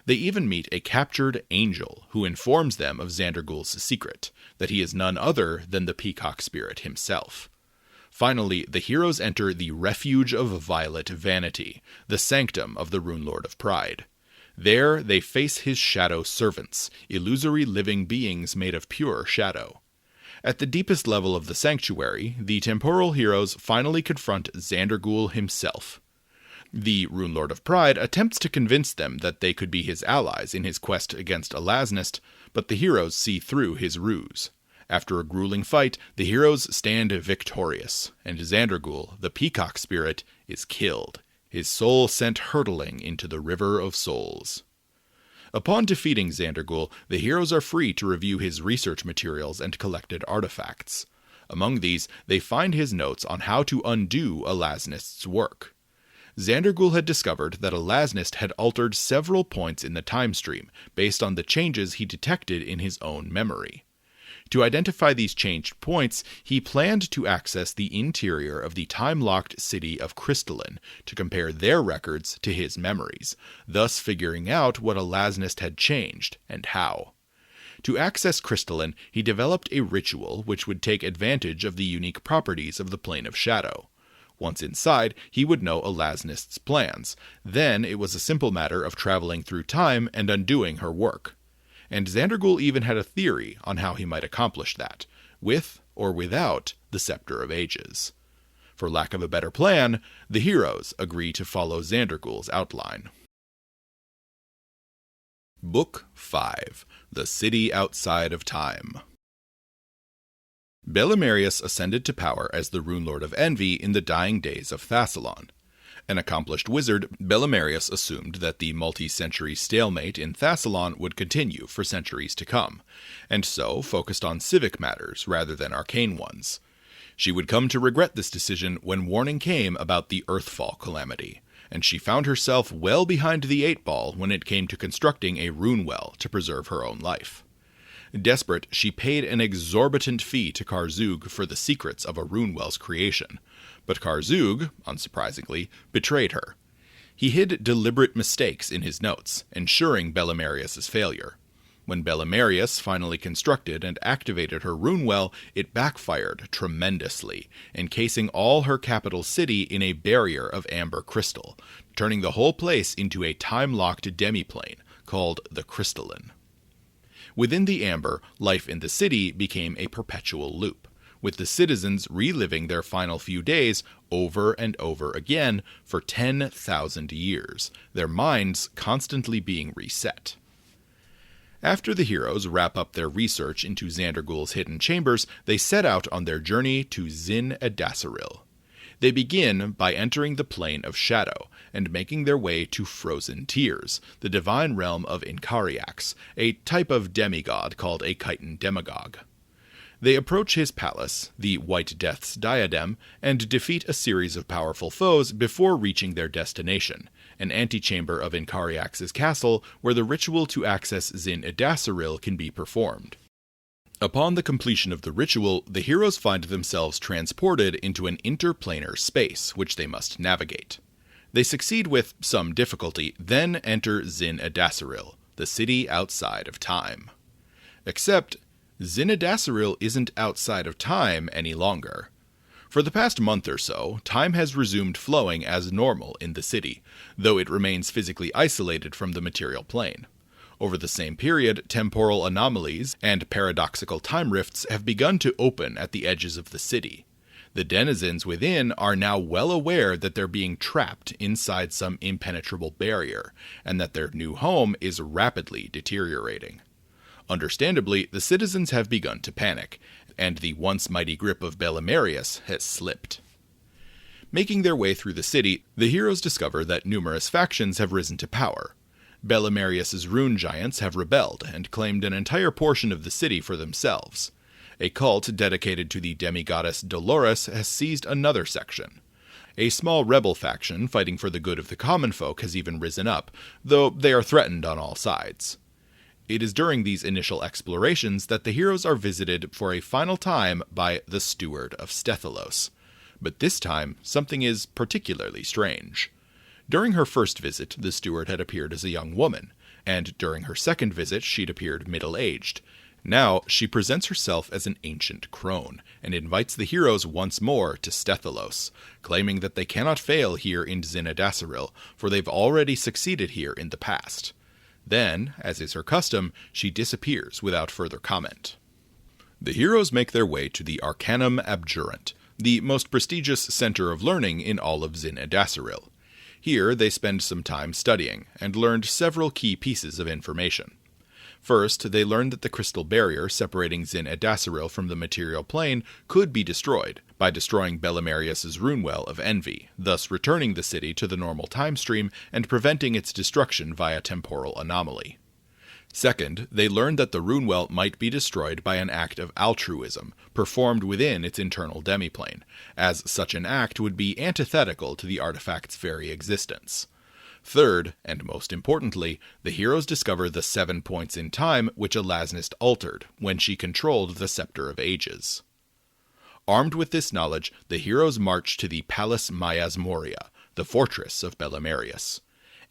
They even meet a captured angel, who informs them of Xandergul's secret, that he is none other than the Peacock Spirit himself. Finally, the heroes enter the Refuge of Violet Vanity, the sanctum of the Runelord of Pride. There, they face his shadow servants, illusory living beings made of pure shadow. At the deepest level of the sanctuary, the temporal heroes finally confront Xandergul himself. The Runelord of Pride attempts to convince them that they could be his allies in his quest against Alasnist, but the heroes see through his ruse. After a grueling fight, the heroes stand victorious, and Xandergul, the Peacock Spirit, is killed, his soul sent hurtling into the River of Souls. Upon defeating Xandergul, the heroes are free to review his research materials and collected artifacts. Among these, they find his notes on how to undo Alasnist's work. Xandergul had discovered that Alasnist had altered several points in the time stream based on the changes he detected in his own memory. To identify these changed points, he planned to access the interior of the time-locked city of Crystalline to compare their records to his memories, thus figuring out what Alasnist had changed and how. To access Crystalline, he developed a ritual which would take advantage of the unique properties of the Plane of Shadow. Once inside, he would know Elasnist's plans. Then it was a simple matter of traveling through time and undoing her work. And Xandergul even had a theory on how he might accomplish that, with or without the Scepter of Ages. For lack of a better plan, the heroes agree to follow Xandergul's outline. Book 5. The City Outside of Time. Belimarius ascended to power as the Runelord of Envy in the dying days of Thassilon. An accomplished wizard, Belimarius assumed that the multi-century stalemate in Thassilon would continue for centuries to come, and so focused on civic matters rather than arcane ones. She would come to regret this decision when warning came about the Earthfall calamity, and she found herself well behind the 8-ball when it came to constructing a rune well to preserve her own life. Desperate, she paid an exorbitant fee to Karzug for the secrets of a runewell's creation, but Karzug, unsurprisingly, betrayed her. He hid deliberate mistakes in his notes, ensuring Belimarius's failure. When Belimarius finally constructed and activated her runewell, it backfired tremendously, encasing all her capital city in a barrier of amber crystal, turning the whole place into a time-locked demiplane called the Crystalline. Within the amber, life in the city became a perpetual loop, with the citizens reliving their final few days over and over again for 10,000 years, their minds constantly being reset. After the heroes wrap up their research into Xandergul's hidden chambers, they set out on their journey to Zin Edasiril. They begin by entering the Plane of Shadow and making their way to Frozen Tears, the divine realm of Incariax, a type of demigod called a chitin demagogue. They approach his palace, the White Death's diadem, and defeat a series of powerful foes before reaching their destination, an antechamber of Incariax's castle where the ritual to access Zin Edasiril can be performed. Upon the completion of the ritual, the heroes find themselves transported into an interplanar space, which they must navigate. They succeed with some difficulty, then enter Zin Edasiril, the city outside of time. Except, Zin Edasiril isn't outside of time any longer. For the past month or so, time has resumed flowing as normal in the city, though it remains physically isolated from the material plane. Over the same period, temporal anomalies and paradoxical time rifts have begun to open at the edges of the city. The denizens within are now well aware that they're being trapped inside some impenetrable barrier, and that their new home is rapidly deteriorating. Understandably, the citizens have begun to panic, and the once mighty grip of Belimarius has slipped. Making their way through the city, the heroes discover that numerous factions have risen to power. Belimarius's rune giants have rebelled and claimed an entire portion of the city for themselves. A cult dedicated to the demigoddess Dolores has seized another section. A small rebel faction fighting for the good of the common folk has even risen up, though they are threatened on all sides. It is during these initial explorations that the heroes are visited for a final time by the Steward of Stethilos. But this time, something is particularly strange. During her first visit, the steward had appeared as a young woman, and during her second visit she'd appeared middle-aged. Now, she presents herself as an ancient crone, and invites the heroes once more to Stethilos, claiming that they cannot fail here in Zin Edasiril, for they've already succeeded here in the past. Then, as is her custom, she disappears without further comment. The heroes make their way to the Arcanum Abjurant, the most prestigious center of learning in all of Zin Edasiril. Here they spend some time studying, and learned several key pieces of information. First, they learned that the crystal barrier separating Zin Edasiril from the material plane could be destroyed by destroying Belimarius's runewell of Envy, thus returning the city to the normal time stream and preventing its destruction via temporal anomaly. Second, they learned that the runewell might be destroyed by an act of altruism, performed within its internal demiplane, as such an act would be antithetical to the artifact's very existence. Third, and most importantly, the heroes discover the 7 points in time which Elasnist altered when she controlled the Scepter of Ages. Armed with this knowledge, the heroes march to the Palace Miasmoria, the fortress of Belimarius.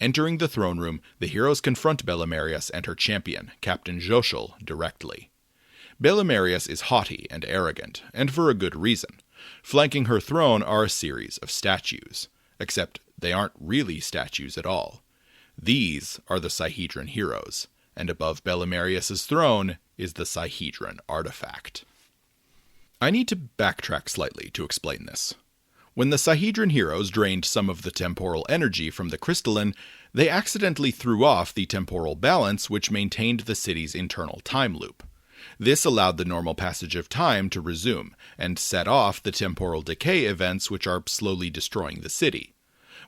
Entering the throne room, the heroes confront Belimarius and her champion, Captain Joshel, directly. Belimarius is haughty and arrogant, and for a good reason. Flanking her throne are a series of statues, except they aren't really statues at all. These are the Sihedron heroes, and above Belimarius's throne is the Sihedron artifact. I need to backtrack slightly to explain this. When the Sihedron heroes drained some of the temporal energy from the crystalline, they accidentally threw off the temporal balance which maintained the city's internal time loop. This allowed the normal passage of time to resume, and set off the temporal decay events which are slowly destroying the city.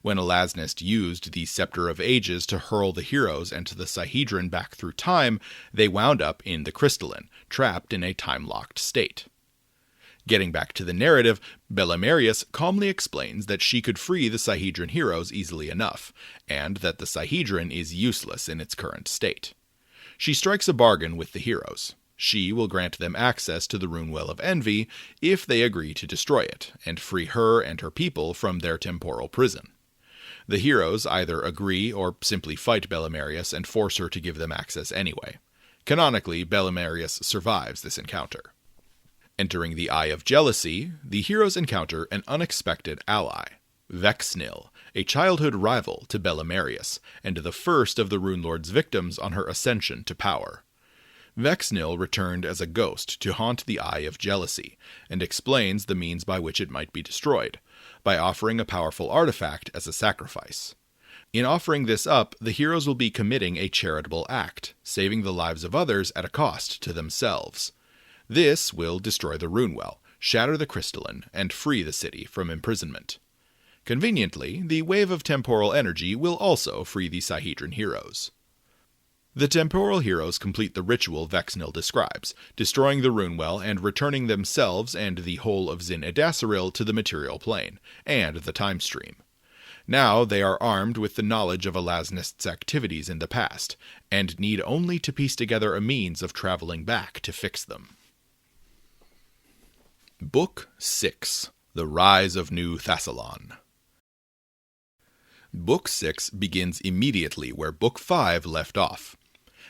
When Elasnist used the Scepter of Ages to hurl the heroes and the Sihedron back through time, they wound up in the crystalline, trapped in a time-locked state. Getting back to the narrative, Belimarius calmly explains that she could free the Sihedron heroes easily enough, and that the Sihedron is useless in its current state. She strikes a bargain with the heroes. She will grant them access to the Runewell of Envy if they agree to destroy it, and free her and her people from their temporal prison. The heroes either agree or simply fight Belimarius and force her to give them access anyway. Canonically, Belimarius survives this encounter. Entering the Eye of Jealousy, the heroes encounter an unexpected ally, Vexnil, a childhood rival to Belimarius, and the first of the Runelords' victims on her ascension to power. Vexnil returned as a ghost to haunt the Eye of Jealousy, and explains the means by which it might be destroyed, by offering a powerful artifact as a sacrifice. In offering this up, the heroes will be committing a charitable act, saving the lives of others at a cost to themselves. This will destroy the Runewell, shatter the crystalline, and free the city from imprisonment. Conveniently, the wave of temporal energy will also free the Sihedron heroes. The temporal heroes complete the ritual Vexnil describes, destroying the Runewell and returning themselves and the whole of Zin Edasiril to the material plane, and the time stream. Now they are armed with the knowledge of Elasnist's activities in the past, and need only to piece together a means of traveling back to fix them. Book 6. The Rise of New Thassilon. Book 6 begins immediately where Book 5 left off.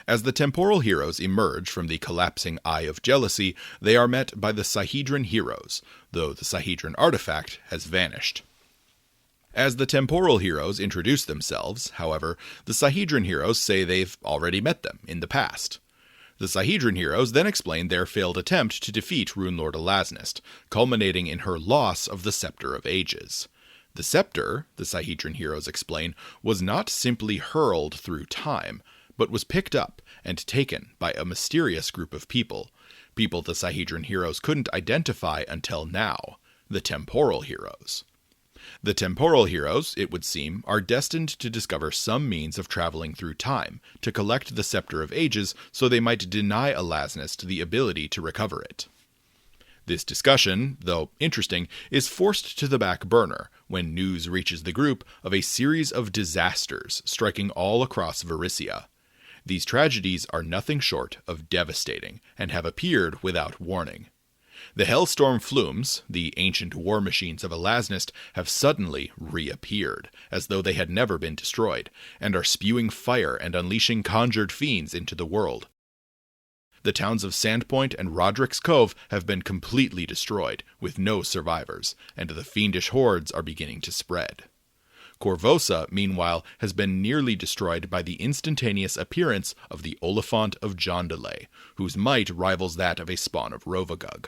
As the temporal heroes emerge from the collapsing Eye of Jealousy, they are met by the Sihedron heroes, though the Sihedron artifact has vanished. As the temporal heroes introduce themselves, however, the Sihedron heroes say they've already met them in the past. The Sihedron heroes then explain their failed attempt to defeat Runelord Elasnist, culminating in her loss of the Scepter of Ages. The scepter, the Sihedron heroes explain, was not simply hurled through time, but was picked up and taken by a mysterious group of people the Sihedron heroes couldn't identify until now, the temporal heroes. The temporal heroes, it would seem, are destined to discover some means of traveling through time, to collect the Scepter of Ages so they might deny Elasnist the ability to recover it. This discussion, though interesting, is forced to the back burner when news reaches the group of a series of disasters striking all across Varisia. These tragedies are nothing short of devastating, and have appeared without warning. The Hellstorm Flumes, the ancient war machines of Elasnist, have suddenly reappeared, as though they had never been destroyed, and are spewing fire and unleashing conjured fiends into the world. The towns of Sandpoint and Roderic's Cove have been completely destroyed, with no survivors, and the fiendish hordes are beginning to spread. Korvosa, meanwhile, has been nearly destroyed by the instantaneous appearance of the Oliphant of Jondelay, whose might rivals that of a spawn of Rovagug.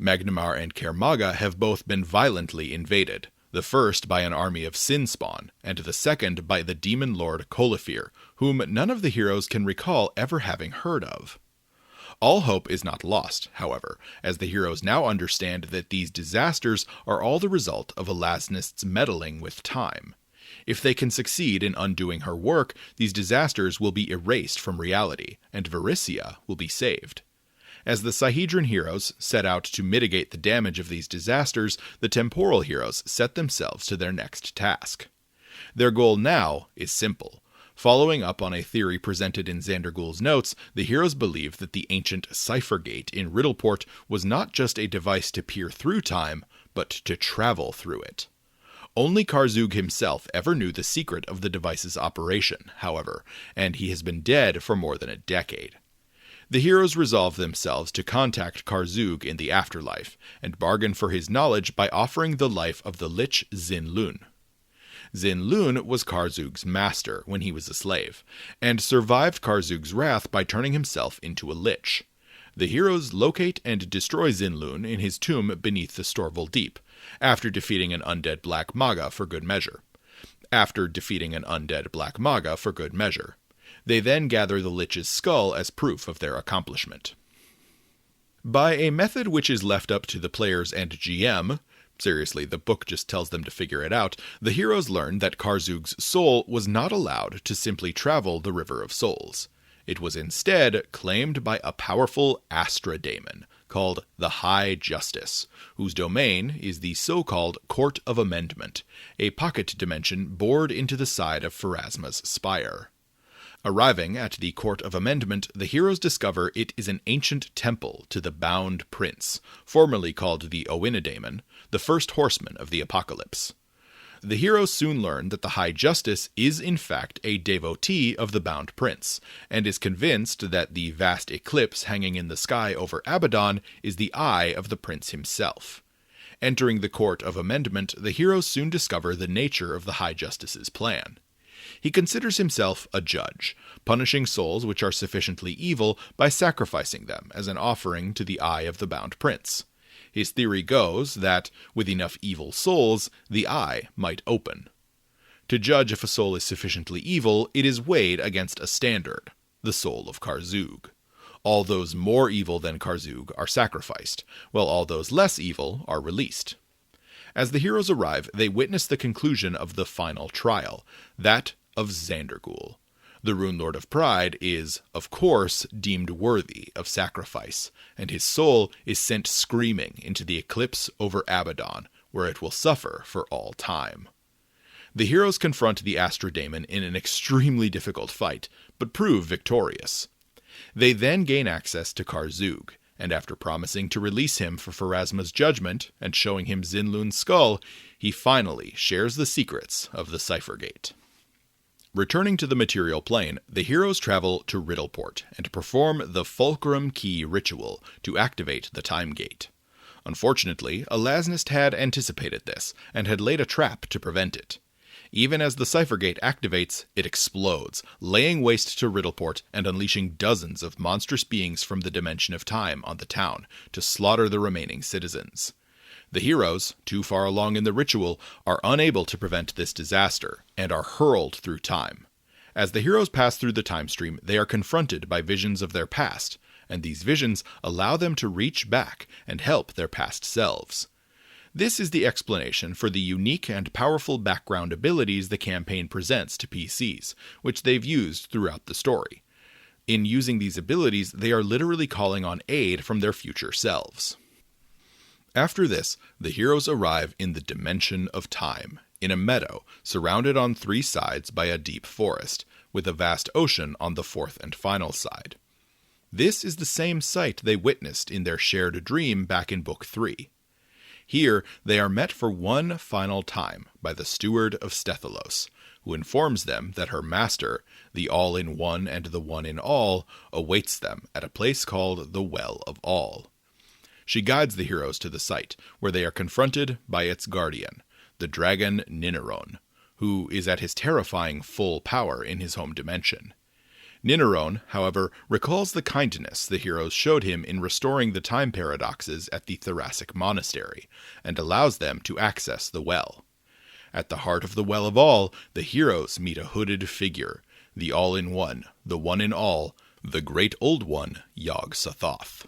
Magnimar and Kermaga have both been violently invaded, the first by an army of Sinspawn, and the second by the demon lord Kolifir, whom none of the heroes can recall ever having heard of. All hope is not lost, however, as the heroes now understand that these disasters are all the result of Elasnist's meddling with time. If they can succeed in undoing her work, these disasters will be erased from reality, and Varisia will be saved. As the Sihedron heroes set out to mitigate the damage of these disasters, the temporal heroes set themselves to their next task. Their goal now is simple. Following up on a theory presented in Xandergul's notes, the heroes believe that the ancient Cipher Gate in Riddleport was not just a device to peer through time, but to travel through it. Only Karzug himself ever knew the secret of the device's operation, however, and he has been dead for more than a decade. The heroes resolve themselves to contact Karzug in the afterlife, and bargain for his knowledge by offering the life of the Lich Xin-Lun. Xin-Lun was Karzug's master when he was a slave, and survived Karzug's wrath by turning himself into a lich. The heroes locate and destroy Xin-Lun in his tomb beneath the Storval Deep, after defeating an undead Black Maga for good measure. They then gather the Lich's skull as proof of their accomplishment. By a method which is left up to the players and GM, seriously, the book just tells them to figure it out, the heroes learn that Karzug's soul was not allowed to simply travel the River of Souls. It was instead claimed by a powerful Astra daemon called the High Justice, whose domain is the so-called Court of Amendment, a pocket dimension bored into the side of Pharasma's spire. Arriving at the Court of Amendment, the heroes discover it is an ancient temple to the Bound Prince, formerly called the Owinadaemon, the first horseman of the Apocalypse. The heroes soon learn that the High Justice is in fact a devotee of the Bound Prince, and is convinced that the vast eclipse hanging in the sky over Abaddon is the eye of the prince himself. Entering the Court of Amendment, the heroes soon discover the nature of the High Justice's plan. He considers himself a judge, punishing souls which are sufficiently evil by sacrificing them as an offering to the eye of the Bound Prince. His theory goes that, with enough evil souls, the eye might open. To judge if a soul is sufficiently evil, it is weighed against a standard, the soul of Karzug. All those more evil than Karzug are sacrificed, while all those less evil are released. As the heroes arrive, they witness the conclusion of the final trial, that of Xandergul. The Runelord of Pride is, of course, deemed worthy of sacrifice, and his soul is sent screaming into the eclipse over Abaddon, where it will suffer for all time. The heroes confront the Astra Daemon in an extremely difficult fight, but prove victorious. They then gain access to Karzug, and after promising to release him for Pharasma's judgment and showing him Xin-Lun's skull, he finally shares the secrets of the Cipher Gate. Returning to the material plane, the heroes travel to Riddleport and perform the Fulcrum Key ritual to activate the Time Gate. Unfortunately, Alasnist had anticipated this and had laid a trap to prevent it. Even as the Cipher Gate activates, it explodes, laying waste to Riddleport and unleashing dozens of monstrous beings from the Dimension of Time on the town to slaughter the remaining citizens. The heroes, too far along in the ritual, are unable to prevent this disaster, and are hurled through time. As the heroes pass through the time stream, they are confronted by visions of their past, and these visions allow them to reach back and help their past selves. This is the explanation for the unique and powerful background abilities the campaign presents to PCs, which they've used throughout the story. In using these abilities, they are literally calling on aid from their future selves. After this, the heroes arrive in the Dimension of Time, in a meadow surrounded on 3 sides by a deep forest, with a vast ocean on the 4th and final side. This is the same sight they witnessed in their shared dream back in Book 3. Here, they are met for one final time by the Steward of Stethalos, who informs them that her master, the All-in-One and the One-in-All, awaits them at a place called the Well of All. She guides the heroes to the site, where they are confronted by its guardian, the dragon Ninneron, who is at his terrifying full power in his home dimension. Ninneron, however, recalls the kindness the heroes showed him in restoring the time paradoxes at the Thoracic Monastery, and allows them to access the well. At the heart of the Well of All, the heroes meet a hooded figure, the All-in-One, the One-in-All, the Great Old One, Yog-Sothoth.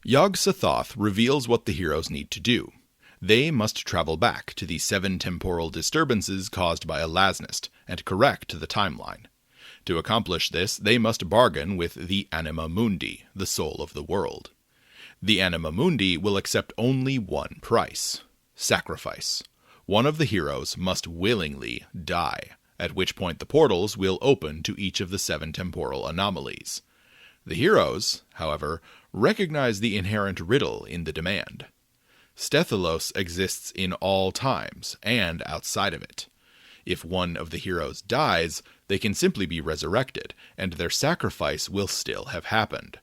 Yog-Sothoth reveals what the heroes need to do. They must travel back to the 7 temporal disturbances caused by Alasnist and correct the timeline. To accomplish this, they must bargain with the Anima Mundi, the soul of the world. The Anima Mundi will accept only one price: sacrifice. One of the heroes must willingly die, at which point the portals will open to each of the 7 temporal anomalies. The heroes, however, recognize the inherent riddle in the demand. Stethilos exists in all times and outside of it. If one of the heroes dies, they can simply be resurrected, and their sacrifice will still have happened.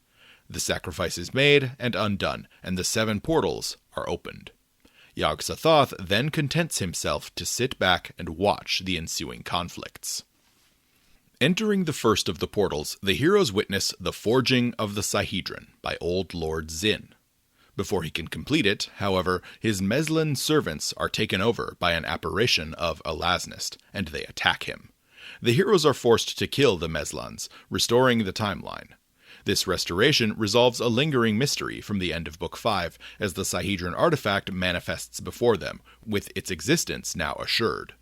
The sacrifice is made and undone, and the 7 portals are opened. Yog-Sothoth then contents himself to sit back and watch the ensuing conflicts. Entering the first of the portals, the heroes witness the Forging of the Sihedron by Old Lord Zin. Before he can complete it, however, his Meslan servants are taken over by an apparition of Elasnist, and they attack him. The heroes are forced to kill the Meslans, restoring the timeline. This restoration resolves a lingering mystery from the end of Book 5, as the Sihedron artifact manifests before them, with its existence now assured.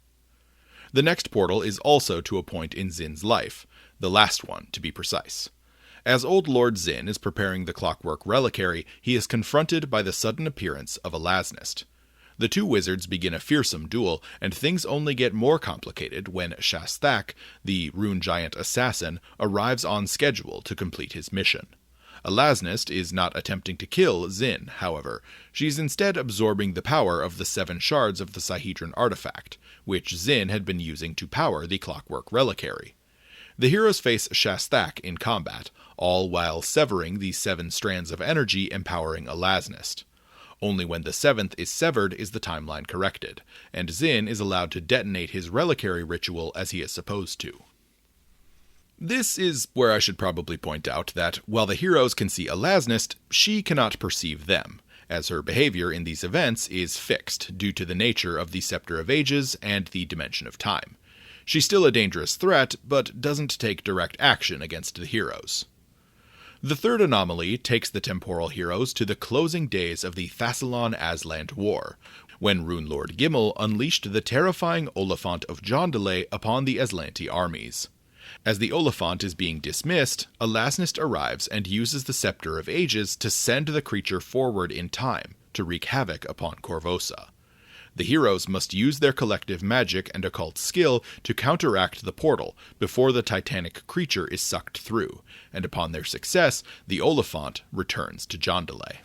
The next portal is also to a point in Zin's life, the last one to be precise. As Old Lord Zin is preparing the Clockwork Reliquary, he is confronted by the sudden appearance of Elasnist. The two wizards begin a fearsome duel, and things only get more complicated when Shasthak, the rune giant assassin, arrives on schedule to complete his mission. Elasnist is not attempting to kill Zin, however. She's instead absorbing the power of the 7 shards of the Sihedron artifact, which Zin had been using to power the Clockwork Reliquary. The heroes face Shasthak in combat, all while severing the 7 strands of energy empowering Elasnist. Only when the 7th is severed is the timeline corrected, and Zin is allowed to detonate his reliquary ritual as he is supposed to. This is where I should probably point out that while the heroes can see Elasnist, she cannot perceive them, as her behavior in these events is fixed due to the nature of the Scepter of Ages and the Dimension of Time. She's still a dangerous threat, but doesn't take direct action against the heroes. The third anomaly takes the temporal heroes to the closing days of the Thassilon Aslant War, when Runelord Gimel unleashed the terrifying Oliphant of Jondelay upon the Aslanti armies. As the Oliphant is being dismissed, Elasnist arrives and uses the Scepter of Ages to send the creature forward in time, to wreak havoc upon Korvosa. The heroes must use their collective magic and occult skill to counteract the portal before the titanic creature is sucked through, and upon their success, the Oliphant returns to Jondelay.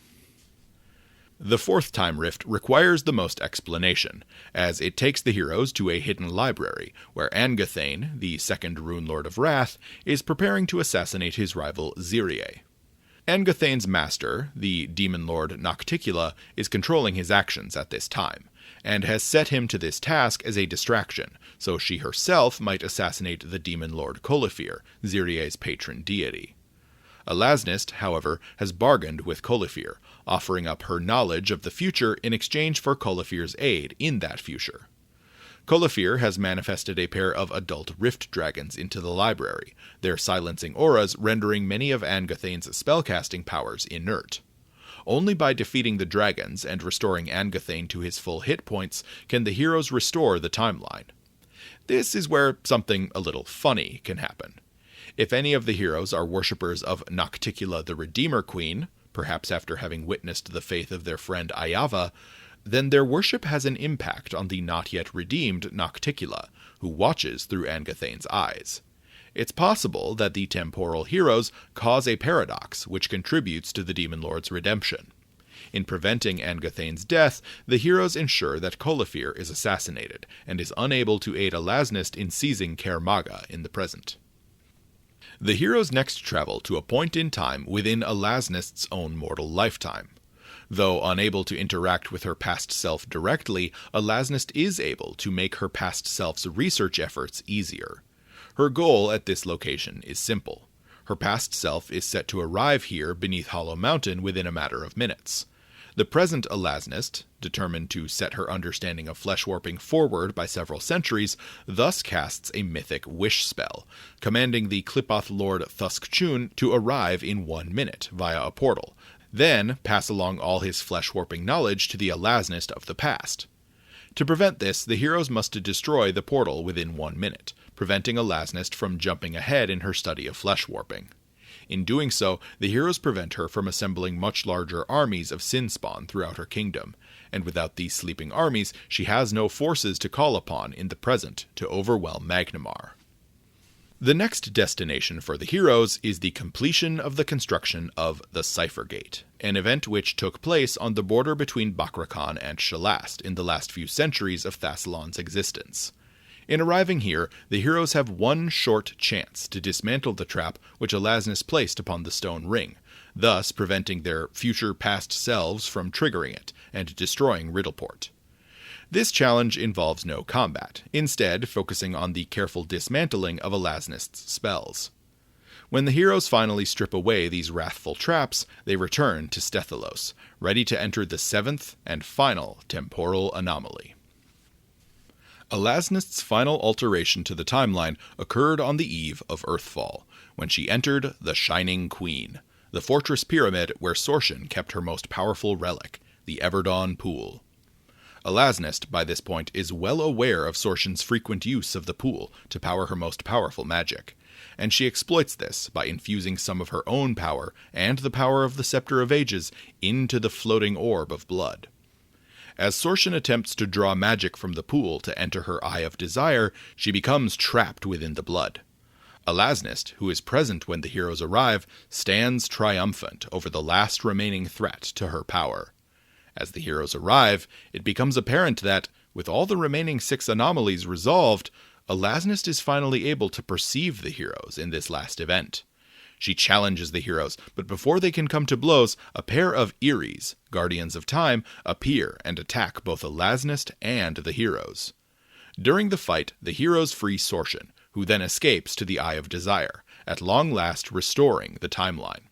The fourth time rift requires the most explanation, as it takes the heroes to a hidden library, where Angathane, the second Rune Lord of Wrath, is preparing to assassinate his rival Zirie. Angathane's master, the demon lord Nocticula, is controlling his actions at this time, and has set him to this task as a distraction, so she herself might assassinate the demon lord Colifir, Zirie's patron deity. Elasnist, however, has bargained with Colifir, offering up her knowledge of the future in exchange for Colifir's aid in that future. Colifir has manifested a pair of adult rift dragons into the library, their silencing auras rendering many of Angathane's spellcasting powers inert. Only by defeating the dragons and restoring Angathane to his full hit points can the heroes restore the timeline. This is where something a little funny can happen. If any of the heroes are worshippers of Nocticula the Redeemer Queen, perhaps after having witnessed the faith of their friend Ayava, then their worship has an impact on the not yet redeemed Nocticula, who watches through Angathane's eyes. It's possible that the temporal heroes cause a paradox which contributes to the Demon Lord's redemption. In preventing Angathane's death, the heroes ensure that Colifir is assassinated, and is unable to aid Elasnist in seizing Kaer Maga in the present. The heroes next travel to a point in time within Elasnist's own mortal lifetime. Though unable to interact with her past self directly, Elasnist is able to make her past self's research efforts easier. Her goal at this location is simple. Her past self is set to arrive here beneath Hollow Mountain within a matter of minutes. The present Elasnist, determined to set her understanding of flesh warping forward by several centuries, thus casts a mythic wish spell, commanding the Klipoth Lord Thuskchun to arrive in 1 minute via a portal, then pass along all his flesh warping knowledge to the Elasnist of the past. To prevent this, the heroes must destroy the portal within 1 minute, preventing Elasnist from jumping ahead in her study of flesh warping. In doing so, the heroes prevent her from assembling much larger armies of Sinspawn throughout her kingdom, and without these sleeping armies, she has no forces to call upon in the present to overwhelm Magnimar. The next destination for the heroes is the completion of the construction of the Cipher Gate, an event which took place on the border between Bakrakhan and Shalast in the last few centuries of Thassilon's existence. In arriving here, the heroes have one short chance to dismantle the trap which Alasnis placed upon the stone ring, thus preventing their future past selves from triggering it and destroying Riddleport. This challenge involves no combat, instead focusing on the careful dismantling of Alasnist's spells. When the heroes finally strip away these wrathful traps, they return to Stethilos, ready to enter the seventh and final temporal anomaly. Alasnist's final alteration to the timeline occurred on the eve of Earthfall, when she entered the Shining Queen, the fortress pyramid where Sorshan kept her most powerful relic, the Everdawn Pool. Alasnist, by this point, is well aware of Sorshan's frequent use of the pool to power her most powerful magic, and she exploits this by infusing some of her own power and the power of the Scepter of Ages into the floating orb of blood. As Sorshan attempts to draw magic from the pool to enter her Eye of Desire, she becomes trapped within the blood. Alasnist, who is present when the heroes arrive, stands triumphant over the last remaining threat to her power. As the heroes arrive, it becomes apparent that, with all the remaining 6 anomalies resolved, Alasnist is finally able to perceive the heroes in this last event. She challenges the heroes, but before they can come to blows, a pair of Eries, Guardians of Time, appear and attack both Alasnist and the heroes. During the fight, the heroes free Sorshan, who then escapes to the Eye of Desire, at long last restoring the timeline.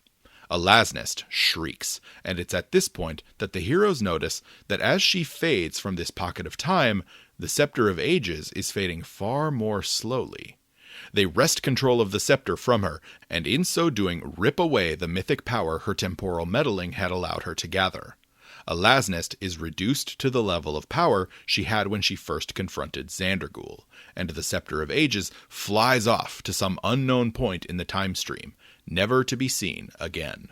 Alasnist shrieks, and it's at this point that the heroes notice that as she fades from this pocket of time, the Scepter of Ages is fading far more slowly. They wrest control of the scepter from her, and in so doing rip away the mythic power her temporal meddling had allowed her to gather. Alasnist is reduced to the level of power she had when she first confronted Xandergul, and the Scepter of Ages flies off to some unknown point in the time stream, never to be seen again.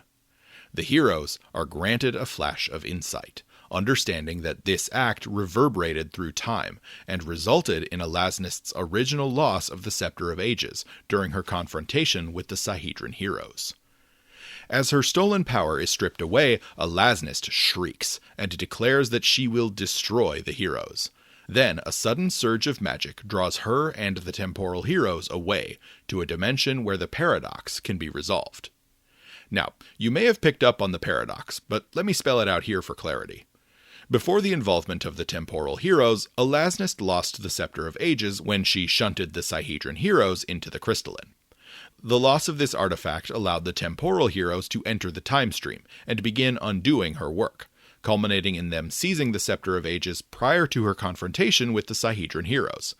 The heroes are granted a flash of insight, understanding that this act reverberated through time and resulted in Alasnist's original loss of the Scepter of Ages during her confrontation with the Sahedron heroes. As her stolen power is stripped away, Alasnist shrieks and declares that she will destroy the heroes. Then a sudden surge of magic draws her and the temporal heroes away to a dimension where the paradox can be resolved. Now, you may have picked up on the paradox, but let me spell it out here for clarity. Before the involvement of the temporal heroes, Alasnist lost the Scepter of Ages when she shunted the Sahedron heroes into the crystalline. The loss of this artifact allowed the temporal heroes to enter the time stream and begin undoing her work, culminating in them seizing the Scepter of Ages prior to her confrontation with the Sahedron heroes.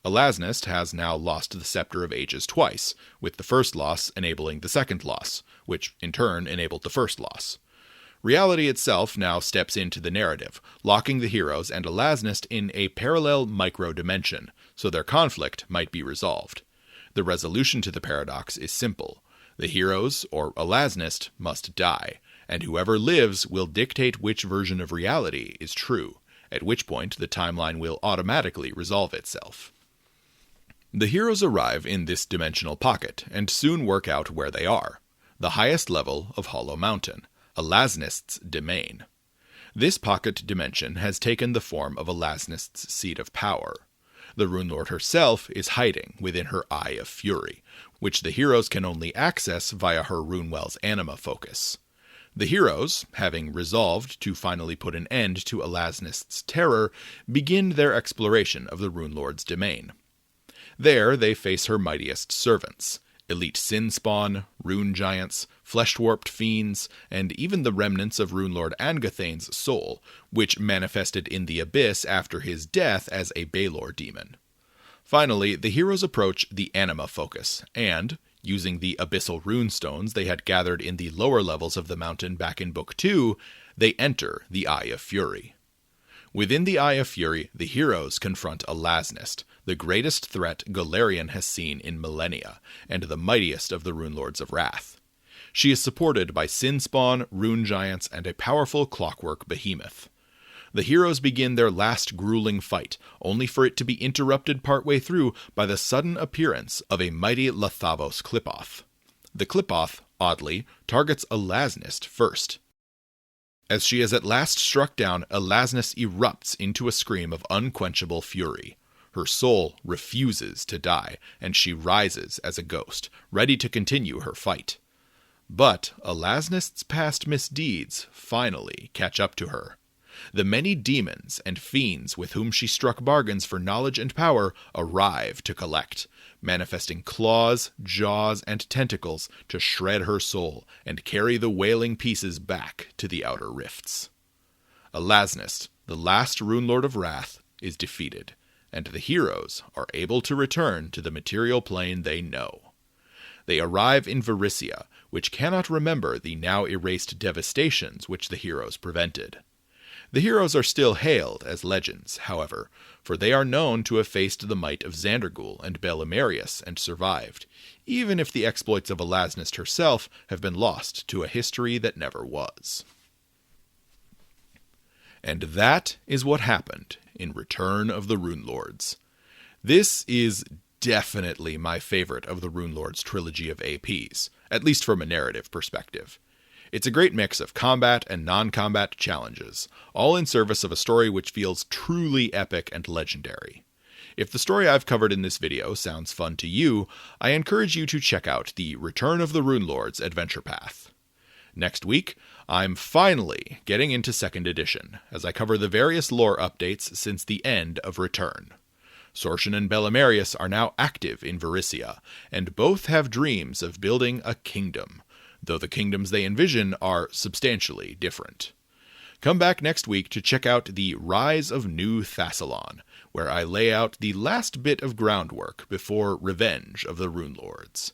Alasnist has now lost the Scepter of Ages twice, with the first loss enabling the second loss, which in turn enabled the first loss. Reality itself now steps into the narrative, locking the heroes and Alasnist in a parallel micro-dimension, so their conflict might be resolved. The resolution to the paradox is simple. The heroes, or Alasnist, must die, and whoever lives will dictate which version of reality is true, at which point the timeline will automatically resolve itself. The heroes arrive in this dimensional pocket, and soon work out where they are, the highest level of Hollow Mountain, Alasnist's domain. This pocket dimension has taken the form of Alasnist's seat of power. The Runelord herself is hiding within her Eye of Fury, which the heroes can only access via her Runewell's anima focus. The heroes, having resolved to finally put an end to Alasnist's terror, begin their exploration of the Runelord's domain. There they face her mightiest servants, elite sin spawn, rune giants, flesh-warped fiends, and even the remnants of Runelord Angathane's soul, which manifested in the abyss after his death as a Balor demon. Finally, the heroes approach the anima focus, and, using the abyssal runestones they had gathered in the lower levels of the mountain back in Book 2, they enter the Eye of Fury. Within the Eye of Fury, the heroes confront Alasnist, the greatest threat Golarion has seen in millennia, and the mightiest of the Runelords of Wrath. She is supported by Sinspawn, rune giants, and a powerful clockwork behemoth. The heroes begin their last grueling fight, only for it to be interrupted partway through by the sudden appearance of a mighty Lathavos Qliphoth. The Qliphoth, oddly, targets Elasnist first. As she is at last struck down, Elasnist erupts into a scream of unquenchable fury. Her soul refuses to die, and she rises as a ghost, ready to continue her fight. But Elasnist's past misdeeds finally catch up to her. The many demons and fiends with whom she struck bargains for knowledge and power arrive to collect, manifesting claws, jaws, and tentacles to shred her soul and carry the wailing pieces back to the outer rifts. Elasnist, the last Runelord of Wrath, is defeated, and the heroes are able to return to the material plane they know. They arrive in Varisia, which cannot remember the now erased devastations which the heroes prevented. The heroes are still hailed as legends, however, for they are known to have faced the might of Xandergul and Belimarius and survived, even if the exploits of Elasnist herself have been lost to a history that never was. And that is what happened in Return of the Runelords. This is definitely my favorite of the Runelords trilogy of APs, at least from a narrative perspective. It's a great mix of combat and non-combat challenges, all in service of a story which feels truly epic and legendary. If the story I've covered in this video sounds fun to you, I encourage you to check out the Return of the Runelords adventure path. Next week, I'm finally getting into 2nd edition, as I cover the various lore updates since the end of Return. Sorcian and Belimarius are now active in Varisia, and both have dreams of building a kingdom, though the kingdoms they envision are substantially different. Come back next week to check out the Rise of New Thassilon, where I lay out the last bit of groundwork before Revenge of the Runelords.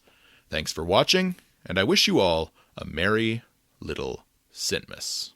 Thanks for watching, and I wish you all a merry little Sinmas.